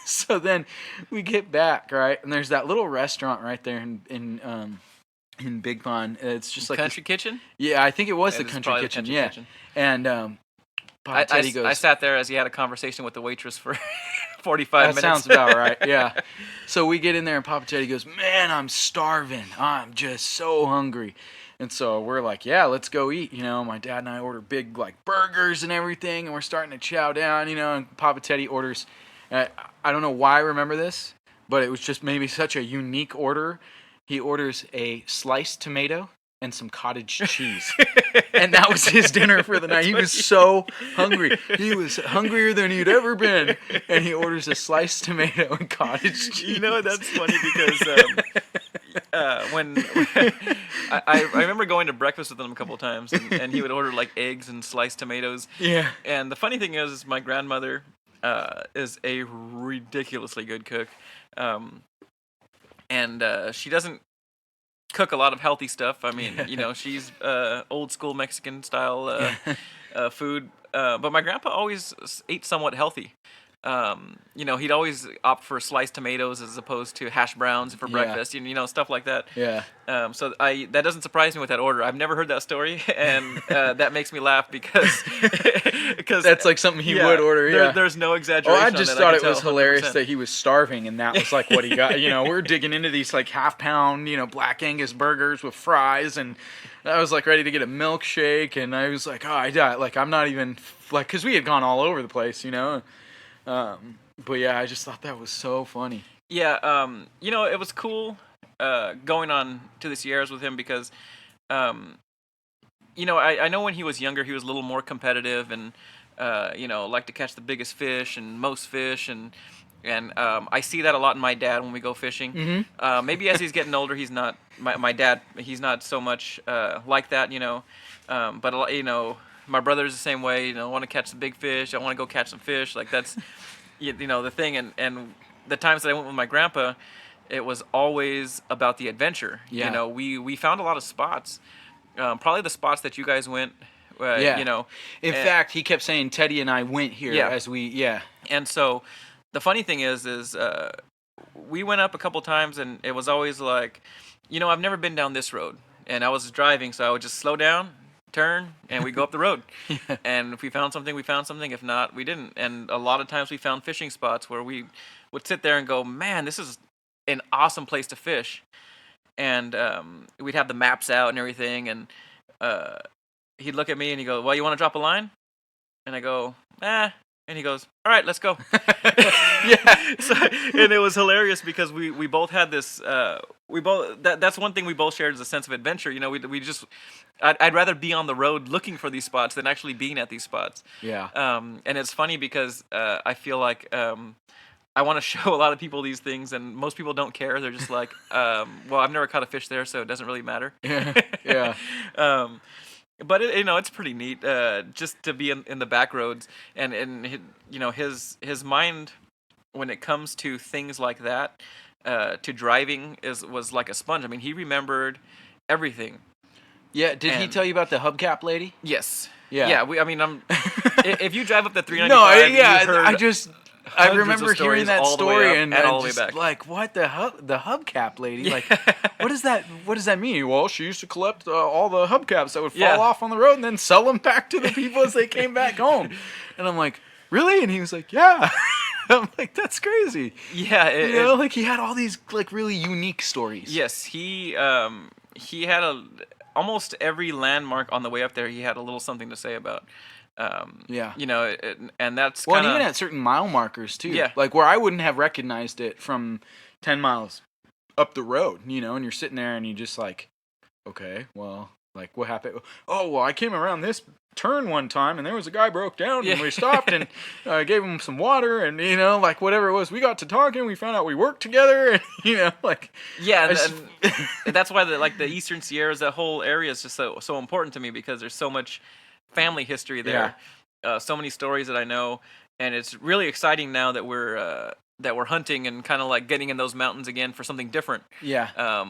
So then we get back, right, and there's that little restaurant right there in Big Pond. It's just like Country Kitchen. Yeah, I think it was the It's Country probably the Kitchen. Country Yeah, Kitchen. and Papa Teddy goes. I sat there as he had a conversation with the waitress for 45 minutes. That sounds about right, yeah. So we get in there, and Papa Teddy goes, man, I'm starving. I'm just so hungry. And so we're like, yeah, let's go eat. My dad and I order big, like, burgers and everything, and we're starting to chow down, and Papa Teddy orders. I don't know why I remember this, but it was just maybe such a unique order. He orders a sliced tomato and some cottage cheese. And that was his dinner for the night. He was so hungry. He was hungrier than he'd ever been. And he orders a sliced tomato and cottage cheese. That's funny because when I remember going to breakfast with him a couple of times, and he would order like eggs and sliced tomatoes. Yeah. And the funny thing is my grandmother is a ridiculously good cook. And she doesn't cook a lot of healthy stuff. I mean, she's old school Mexican style food. But my grandpa always ate somewhat healthy. He'd always opt for sliced tomatoes as opposed to hash browns for breakfast, stuff like that. Yeah. So that doesn't surprise me with that order. I've never heard that story, and that makes me laugh because that's like something he would order. Yeah. There's no exaggeration. I just thought it was 100%. hilarious that he was starving, and that was like what he got. We're digging into these like half-pound, Black Angus burgers with fries, and I was like ready to get a milkshake, and I was like, I'm not even like, because we had gone all over the place, But yeah, I just thought that was so funny. Yeah, it was cool going on to the Sierras with him because, I know when he was younger, he was a little more competitive and, liked to catch the biggest fish and most fish, and I see that a lot in my dad when we go fishing. Mm-hmm. Maybe as he's getting older, he's not my dad. He's not so much like that, But my brother's the same way. I want to catch the big fish. I want to go catch some fish. Like that's, the thing. And the times that I went with my grandpa, it was always about the adventure. Yeah. We found a lot of spots. Probably the spots that you guys went. Yeah. In fact, he kept saying Teddy and I went here as we. Yeah. And so, the funny thing is we went up a couple times, and it was always like, I've never been down this road, and I was driving, so I would just slow down, turn, and we go up the road. Yeah. And if we found something, we found something. If not, we didn't. And a lot of times we found fishing spots where we would sit there and go, man, this is an awesome place to fish. And we'd have the maps out and everything, and he'd look at me and he'd go, well, you want to drop a line? And I go, And he goes, "All right, let's go." Yeah. So, and it was hilarious because we both had this. That's one thing we both shared is a sense of adventure. We just. I'd rather be on the road looking for these spots than actually being at these spots. Yeah. And it's funny because I feel like I want to show a lot of people these things, and most people don't care. They're just like, well, I've never caught a fish there, so it doesn't really matter. Yeah. Yeah. um, but it's pretty neat just to be in the back roads, and his mind when it comes to things like that, to driving was like a sponge. I mean, he remembered everything. Yeah. Did he And tell you about the hubcap lady? yes, Yeah. yeah. I mean, if you drive up the No, 395, yeah, you heard I hundreds of remember hearing stories that all the way story up and all the way just back. like, what the hubcap lady? Like, what does that mean? Well, she used to collect all the hubcaps that would fall Yeah. off on the road and then sell them back to the people as they came back home. And I'm like, really? And he was like, yeah. I'm like, that's crazy. Yeah, Like he had all these like really unique stories. yes, he had almost every landmark on the way up there. He had a little something to say about. Yeah. And that's Well, kind and even of at certain mile markers too. Yeah. Like where I wouldn't have recognized it from 10 miles up the road, and you're sitting there and you just like, okay, well, like what happened? Oh, well, I came around this turn one time and there was a guy broke down and we stopped and gave him some water and, like whatever it was, we got to talking, we found out we worked together and, like. yeah, and that's why the Eastern Sierras, that whole area is just so important to me because there's so much family history there, so many stories that I know, and it's really exciting now that we're hunting and kind of like getting in those mountains again for something different. Yeah.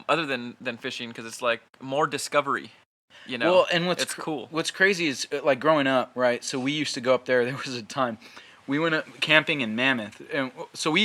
Other than fishing, because it's like more discovery. Well, and it's cool. What's crazy is like growing up, right? So we used to go up there. There was a time we went up camping in Mammoth, and so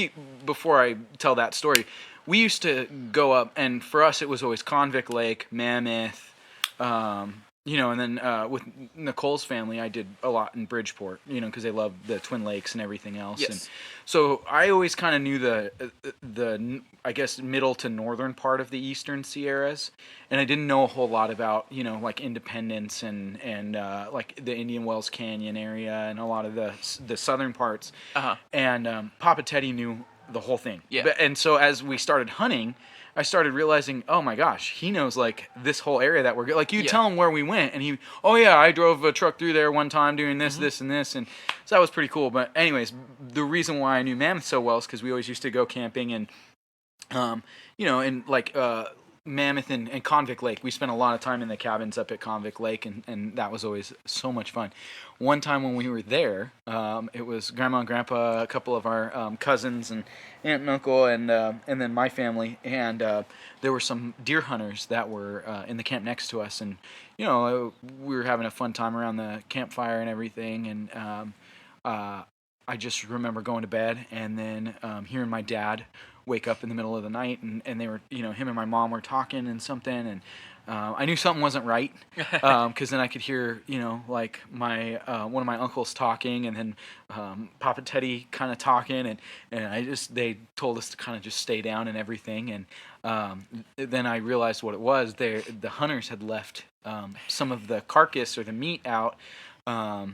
before I tell that story, we used to go up, and for us it was always Convict Lake, Mammoth, and then with Nicole's family, I did a lot in Bridgeport, because they love the Twin Lakes and everything else. Yes. And so I always kind of knew the I guess middle to northern part of the Eastern Sierras, and I didn't know a whole lot about like Independence and like the Indian Wells Canyon area and a lot of the southern parts. And Papa Teddy knew the whole thing. Yeah. And so as we started hunting, I started realizing, oh my gosh, he knows like this whole area that we're like. You tell him where we went, and oh yeah, I drove a truck through there one time doing this, this, and this, and so that was pretty cool. But anyways, the reason why I knew Mammoth so well is because we always used to go camping and, in like Mammoth and Convict Lake. We spent a lot of time in the cabins up at Convict Lake, and that was always so much fun. One time when we were there, it was Grandma and Grandpa, a couple of our cousins, and aunt and uncle, and then my family, and there were some deer hunters that were in the camp next to us, and we were having a fun time around the campfire and everything, and I just remember going to bed and then hearing my dad wake up in the middle of the night, and they were, him and my mom were talking and something, and I knew something wasn't right, because then I could hear, like my one of my uncles talking, and then Papa Teddy kind of talking, and they told us to kind of just stay down and everything, and then I realized what it was. The hunters had left some of the carcass or the meat out. I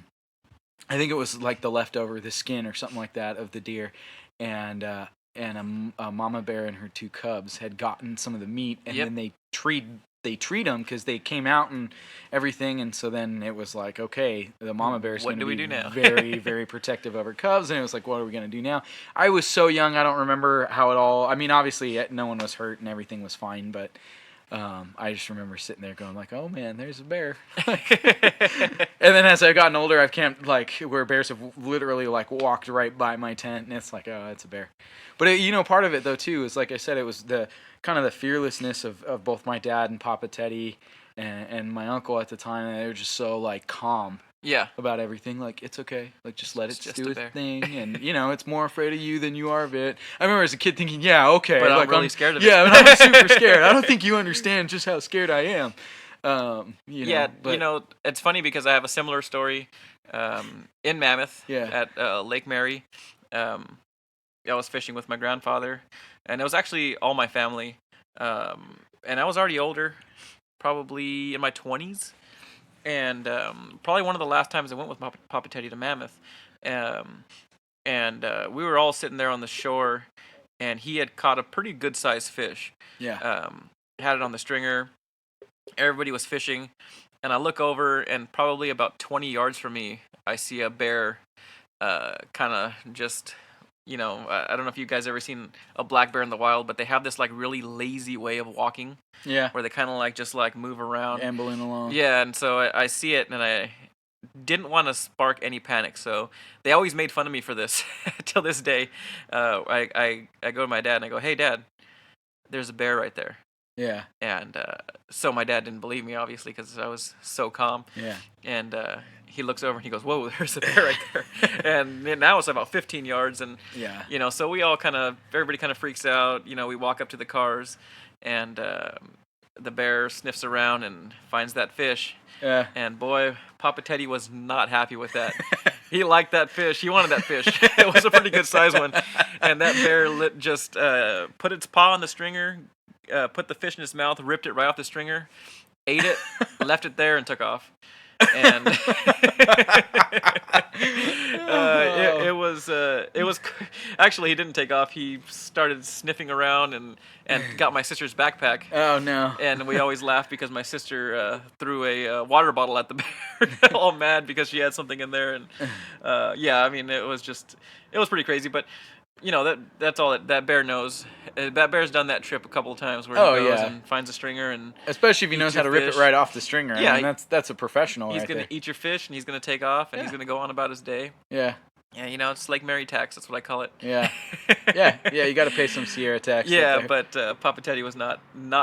think it was like the leftover, the skin or something like that of the deer, and a mama bear and her two cubs had gotten some of the meat, and then they treat them because they came out and everything, and so then it was like, okay, the mama bear is going to be very, very protective of her cubs, and it was like, what are we going to do now? I was so young, I don't remember how it all. I mean, obviously, no one was hurt and everything was fine, but I just remember sitting there going like, oh man, there's a bear. And then as I've gotten older, I've camped like where bears have literally like walked right by my tent, and it's like, oh, it's a bear. But part of it though too is, like I said, it was the kind of the fearlessness of both my dad and Papa Teddy and my uncle at the time. And they were just so like calm about everything. Like, it's okay. Like, just let it do its thing. And, it's more afraid of you than you are of it. I remember as a kid thinking, yeah, okay. But like, I'm really scared of it. Yeah, but I'm super scared. I don't think you understand just how scared I am. It's funny because I have a similar story in Mammoth at Lake Mary. I was fishing with my grandfather, and it was actually all my family. And I was already older, probably in my 20s. And probably one of the last times I went with Papa Teddy to Mammoth. and we were all sitting there on the shore, and he had caught a pretty good sized fish. Yeah. Had it on the stringer. Everybody was fishing, and I look over, and probably about 20 yards from me, I see a bear, kind of just, I don't know if you guys ever seen a black bear in the wild, but they have this like really lazy way of walking, Yeah. where they kind of like just like move around, Ambling along. Yeah, and so I see it, and I didn't want to spark any panic, so they always made fun of me for this till this day. I go to my dad and I go, "Hey, Dad, there's a bear right there." Yeah. And so my dad didn't believe me, obviously, because I was so calm. Yeah. And he looks over and he goes, "Whoa, there's a bear right there." And now it's about 15 yards, and yeah. so everybody kind of freaks out. We walk up to the cars, and the bear sniffs around and finds that fish. Yeah. And boy, Papa Teddy was not happy with that. He liked that fish. He wanted that fish. It was a pretty good size one. And that bear just put its paw on the stringer, put the fish in its mouth, ripped it right off the stringer, ate it, left it there, and took off. And it was actually, he didn't take off. He started sniffing around and got my sister's backpack. Oh no. And we always laugh because my sister threw a water bottle at the bear, all mad because she had something in there. And it was pretty crazy. But that's all that bear knows. That bear's done that trip a couple of times where he goes and finds a stringer, and especially if he knows how to rip it right off the stringer. Yeah, I mean, that's a professional. He's gonna eat your fish, and he's gonna take off, and he's gonna go on about his day. Yeah. Yeah, it's like Mary tax. That's what I call it. Yeah. Yeah. You got to pay some Sierra tax. Yeah, but Papa Teddy was not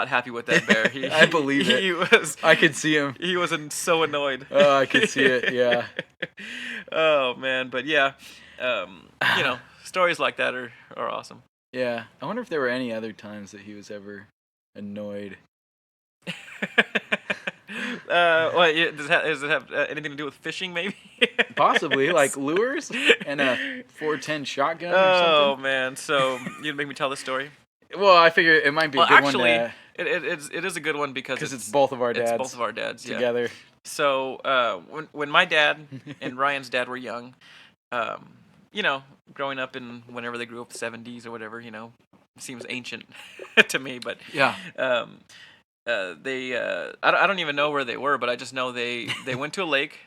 happy with that bear. I believe it. He was. I could see him. He was so annoyed. Oh, I could see it. Yeah. Oh man, but yeah, stories like that are awesome. Yeah, I wonder if there were any other times that he was ever annoyed. Does it have anything to do with fishing, maybe? Possibly, like lures and a 410 shotgun or something. Oh, man. So, you'd make me tell this story? Well, I figure it might be a good one to... it is a good one because it's both of our dads. It's both of our dads, together. Yeah. So, when my dad and Ryan's dad were young, growing up in whenever they grew up, the 70s or whatever, seems ancient to me, but yeah. They I don't even know where they were, but I just know they went to a lake,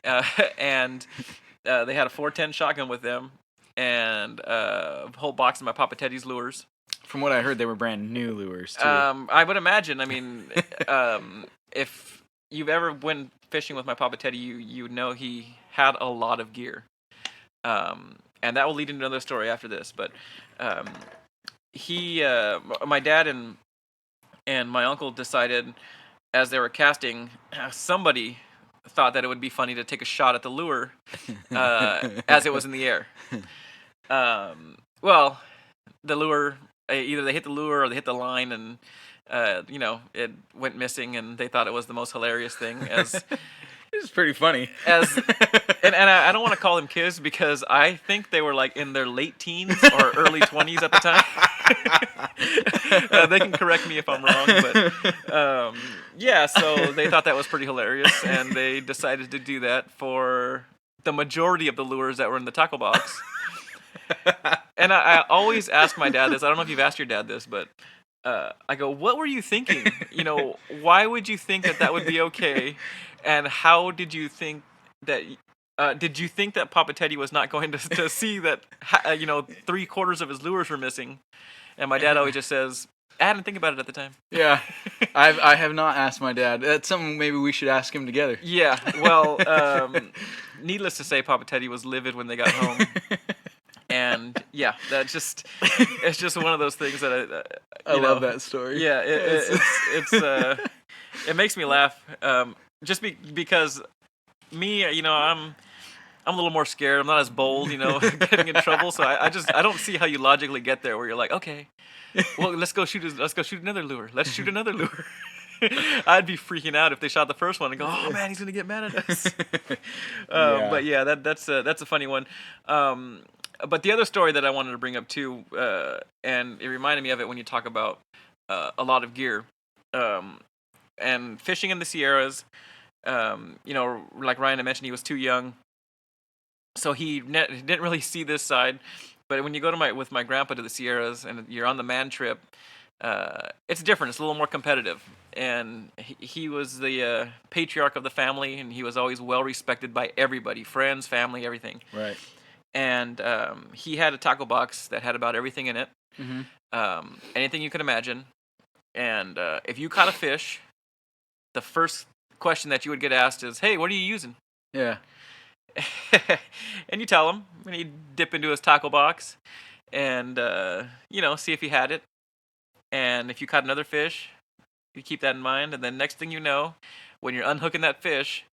and they had a 410 shotgun with them, and a whole box of my Papa Teddy's lures. From what I heard, they were brand new lures too. I would imagine. I mean, if you've ever went fishing with my Papa Teddy, you know he had a lot of gear. And that will lead into another story after this. But my dad and my uncle decided, as they were casting, somebody thought that it would be funny to take a shot at the lure as it was in the air. Well, the lure, either they hit the lure or they hit the line, and it went missing, and they thought it was the most hilarious thing. It's pretty funny. And I don't want to call them kids because I think they were like in their late teens or early 20s at the time. They can correct me if I'm wrong, but so they thought that was pretty hilarious, and they decided to do that for the majority of the lures that were in the tackle box. And I always ask my dad this. I don't know if you've asked your dad this, but I go, "What were you thinking? Why would you think that would be okay? And how did you think that? Did you think that Papa Teddy was not going to see that? 3/4 of his lures were missing?" And my dad always just says, "I didn't think about it at the time." Yeah, I have not asked my dad. That's something maybe we should ask him together. Yeah. Well, needless to say, Papa Teddy was livid when they got home. And yeah, it's just one of those things that I love that story. Yeah, it makes me laugh. Just because me, I'm a little more scared. I'm not as bold, getting in trouble. So I don't see how you logically get there where you're like, okay, well, let's go shoot another lure. Let's shoot another lure. I'd be freaking out if they shot the first one and go, oh man, he's gonna get mad at us. But yeah, that's a funny one. But the other story that I wanted to bring up too, and it reminded me of it when you talk about a lot of gear, and fishing in the Sierras. Like Ryan had mentioned, he was too young. So he didn't really see this side. But when you go to with my grandpa to the Sierras and you're on the man trip, it's different. It's a little more competitive. And he was the patriarch of the family, and he was always well respected by everybody, friends, family, everything. Right. And he had a tackle box that had about everything in it, anything you could imagine. And if you caught a fish, the first question that you would get asked is, "Hey, what are you using?" Yeah. And you tell him, and he'd dip into his tackle box, and see if he had it. And if you caught another fish, you keep that in mind. And then next thing you know, when you're unhooking that fish,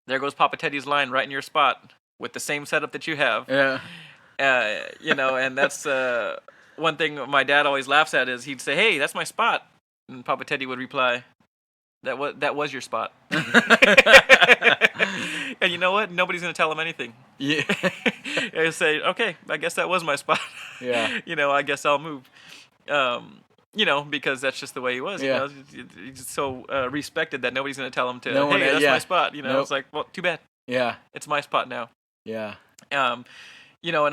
there goes Papa Teddy's line right in your spot with the same setup that you have. Yeah. And that's one thing my dad always laughs at is he'd say, "Hey, that's my spot," and Papa Teddy would reply, "That was your spot." And you know what? Nobody's gonna tell him anything. Yeah. They say, "Okay, I guess that was my spot." Yeah. I guess I'll move. Because that's just the way he was. Yeah. He's so respected that nobody's gonna tell him to. No one, Hey, that's yeah. my spot. Nope. It's like, well, too bad. Yeah. It's my spot now. Yeah. And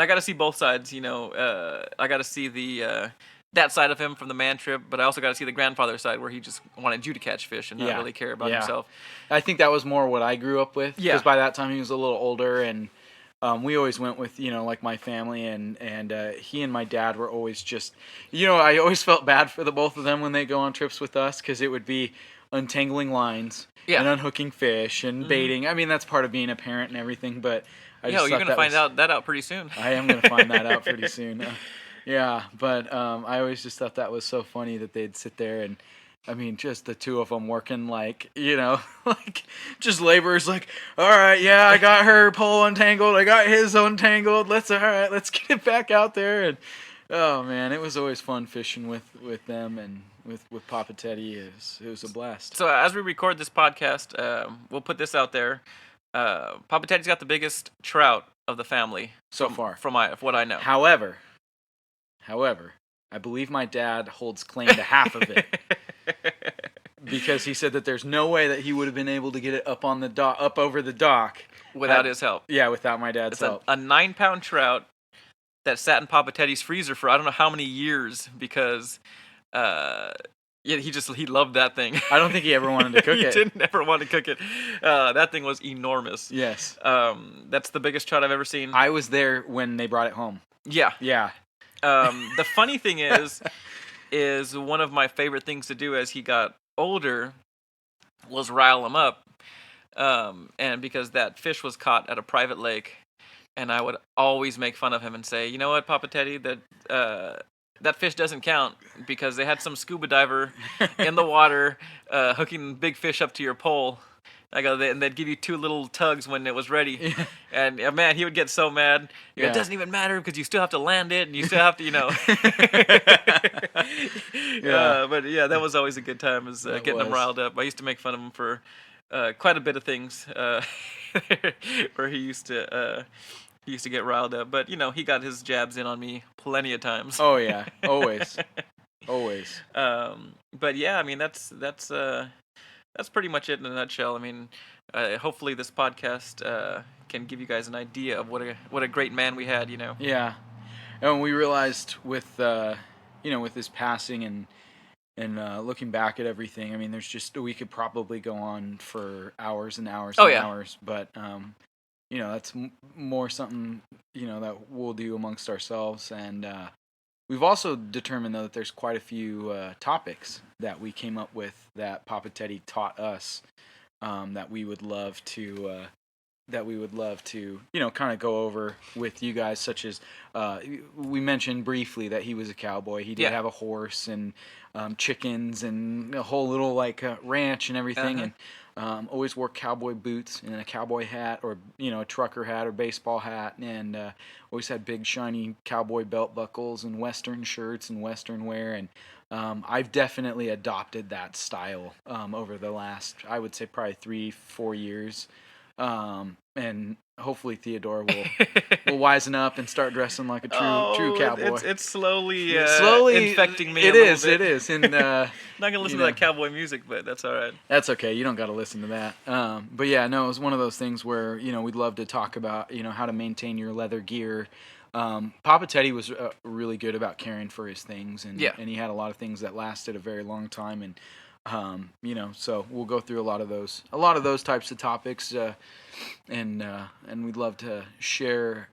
I got to see both sides. I got to see the that side of him from the man trip, but I also got to see the grandfather side where he just wanted you to catch fish and not really care about himself. I think that was more what I grew up with. Yeah. Because by that time he was a little older, and we always went with like my family, and he and my dad were always just, I always felt bad for the both of them when they go on trips with us, because it would be untangling lines and unhooking fish and baiting. I mean, that's part of being a parent and everything, but I just you're gonna find that out pretty soon. I am gonna find that out pretty soon. Yeah, but I always just thought that was so funny that they'd sit there and, I mean, just the two of them working like just laborers, like, all right, yeah, I got her pole untangled, I got his untangled, let's get it back out there. And oh man, it was always fun fishing with them and with Papa Teddy. It was a blast. So as we record this podcast, we'll put this out there. Papa Teddy's got the biggest trout of the family so far, from what I know. However, I believe my dad holds claim to half of it. Because he said that there's no way that he would have been able to get it up on the dock, up over the dock, without his help. Yeah, without my dad's help. A 9-pound trout that sat in Papa Teddy's freezer for I don't know how many years because he loved that thing. I don't think he ever wanted to cook it. He didn't ever want to cook it. That thing was enormous. Yes. That's the biggest trout I've ever seen. I was there when they brought it home. Yeah. Yeah. The funny thing is one of my favorite things to do as he got older was rile him up. And because that fish was caught at a private lake, and I would always make fun of him and say, "You know what, Papa Teddy, that fish doesn't count because they had some scuba diver in the water hooking big fish up to your pole." I go, and they'd give you 2 little tugs when it was ready. Yeah. And man, he would get so mad. Yeah. It doesn't even matter because you still have to land it and you still have to, Yeah. But yeah, that was always a good time, is getting him riled up. I used to make fun of him for quite a bit of things where he used to get riled up. But he got his jabs in on me plenty of times. Oh yeah, always. But yeah, I mean that's pretty much it in a nutshell. I mean, hopefully this podcast can give you guys an idea of what a great man we had. Yeah, and we realized with with his passing and looking back at everything. I mean, we could probably go on for hours and hours and hours, but that's more something that we'll do amongst ourselves. And we've also determined, though, that there's quite a few topics that we came up with that Papa Teddy taught us that we would love to kind of go over with you guys, such as we mentioned briefly that he was a cowboy. He did have a horse and chickens and a whole little ranch and everything, and always wore cowboy boots and a cowboy hat, or a trucker hat or baseball hat, and always had big shiny cowboy belt buckles and western shirts and western wear. And I've definitely adopted that style over the last, I would say, probably 3-4 years. And hopefully Theodore will wisen up and start dressing like a true cowboy. It's slowly infecting me. It a is. little bit. It is. And not gonna listen to that cowboy music, but that's all right. That's okay. You don't got to listen to that. But yeah, no, it was one of those things where we'd love to talk about how to maintain your leather gear. Papa Teddy was really good about caring for his things, and he had a lot of things that lasted a very long time, and so we'll go through a lot of those types of topics, and we'd love to share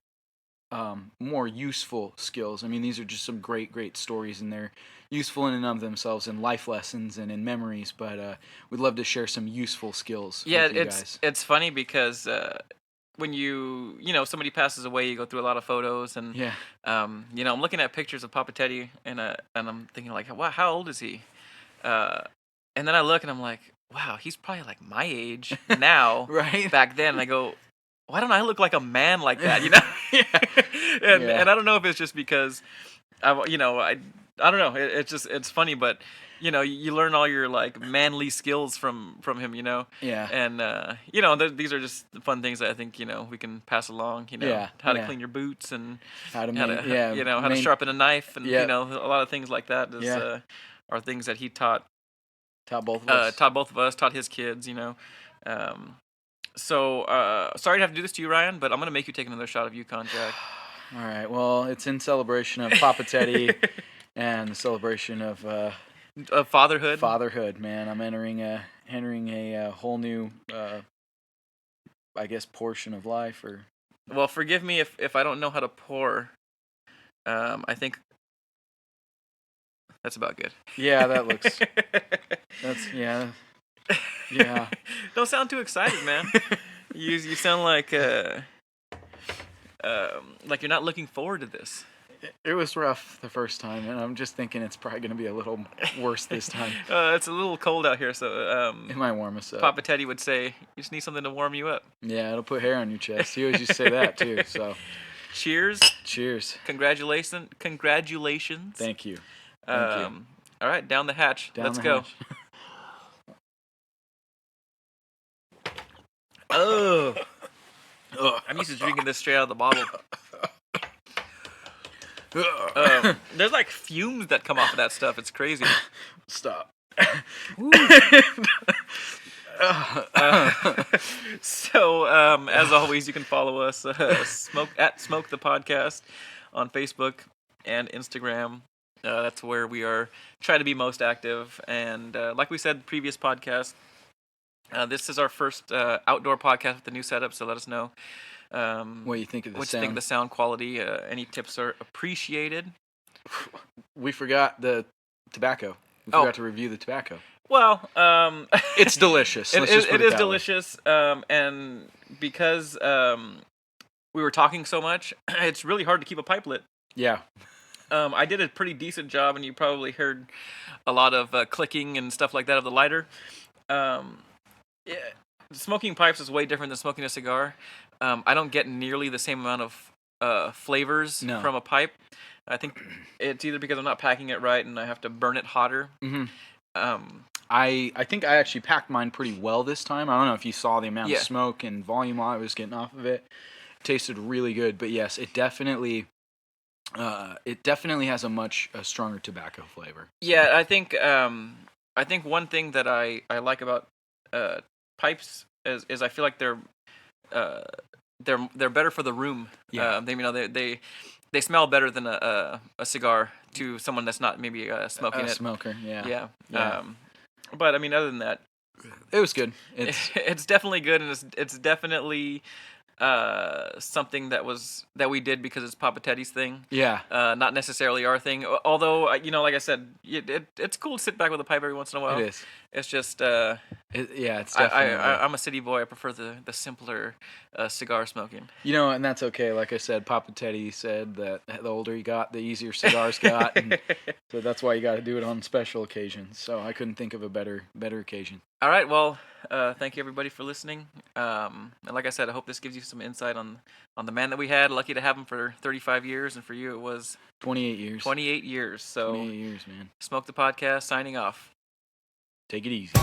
more useful skills. I mean, these are just some great stories, and they're useful in and of themselves, in life lessons and in memories. But we'd love to share some useful skills. Yeah, with you guys. it's funny because when somebody passes away, you go through a lot of photos, and I'm looking at pictures of Papa Teddy, and I'm thinking like, wow, how old is he? And then I look and I'm like, wow, he's probably like my age now. Right. Back then, and I go, why don't I look like a man like that? And I don't know if it's just because I don't know. It's funny, but you learn all your like manly skills from him. Yeah. And these are just fun things that I think we can pass along. How to clean your boots and how to sharpen a knife, and a lot of things like that are things that he taught both of us. Taught his kids. So sorry to have to do this to you, Ryan, but I'm gonna make you take another shot of Yukon Jack. All right. Well, it's in celebration of Papa Teddy and the celebration of fatherhood. Fatherhood, man. I'm entering a whole new, I guess, portion of life. Or well, forgive me if I don't know how to pour. I think that's about good. Yeah, that looks. That's yeah. Don't sound too excited, man. You sound like you're not looking forward to this. It was rough the first time, and I'm just thinking it's probably going to be a little worse this time. It's a little cold out here, so it might warm us up. Papa Teddy would say, "You just need something to warm you up." Yeah, it'll put hair on your chest. He always used to say that too. So, cheers. Congratulations. Thank you. All right, down the hatch. Let's go. Oh, I'm used to drinking this straight out of the bottle. There's like fumes that come off of that stuff. It's crazy. Stop. So, as always, you can follow us Smoke the Podcast on Facebook and Instagram. That's where we are trying to be most active. And like we said, previous podcast, this is our first outdoor podcast with the new setup. So let us know what you think of the what sound. You think of the sound quality. Any tips are appreciated. We forgot the tobacco. We forgot to review the tobacco. Well, it's delicious. It is delicious. And because we were talking so much, it's really hard to keep a pipe lit. Yeah. I did a pretty decent job, and you probably heard a lot of clicking and stuff like that of the lighter. Smoking pipes is way different than smoking a cigar. I don't get nearly the same amount of flavors from a pipe. I think it's either because I'm not packing it right and I have to burn it hotter. Mm-hmm. I think I actually packed mine pretty well this time. I don't know if you saw the amount of smoke and volume I was getting off of it. It tasted really good, but yes, it definitely has a much stronger tobacco flavor. Yeah, I think one thing that I like about pipes is I feel like they're better for the room. Yeah. They smell better than a cigar to someone that's not maybe smoking it. A smoker, yeah. Yeah. But I mean, other than that, it was good. It's definitely good, and it's definitely something that we did because it's Papa Teddy's thing. Yeah. Not necessarily our thing. Although like I said, it's cool to sit back with a pipe every once in a while. It is. It's just it's definitely. I'm a city boy. I prefer the simpler cigar smoking. And that's okay. Like I said, Papa Teddy said that the older you got, the easier cigars got, and so that's why you got to do it on special occasions. So I couldn't think of a better occasion. All right. Well, thank you everybody for listening. And like I said, I hope this gives you some insight on the man that we had. Lucky to have him for 35 years, and for you it was 28 years. 28 years. So 28 years, man. Smoke the Podcast signing off. Take it easy.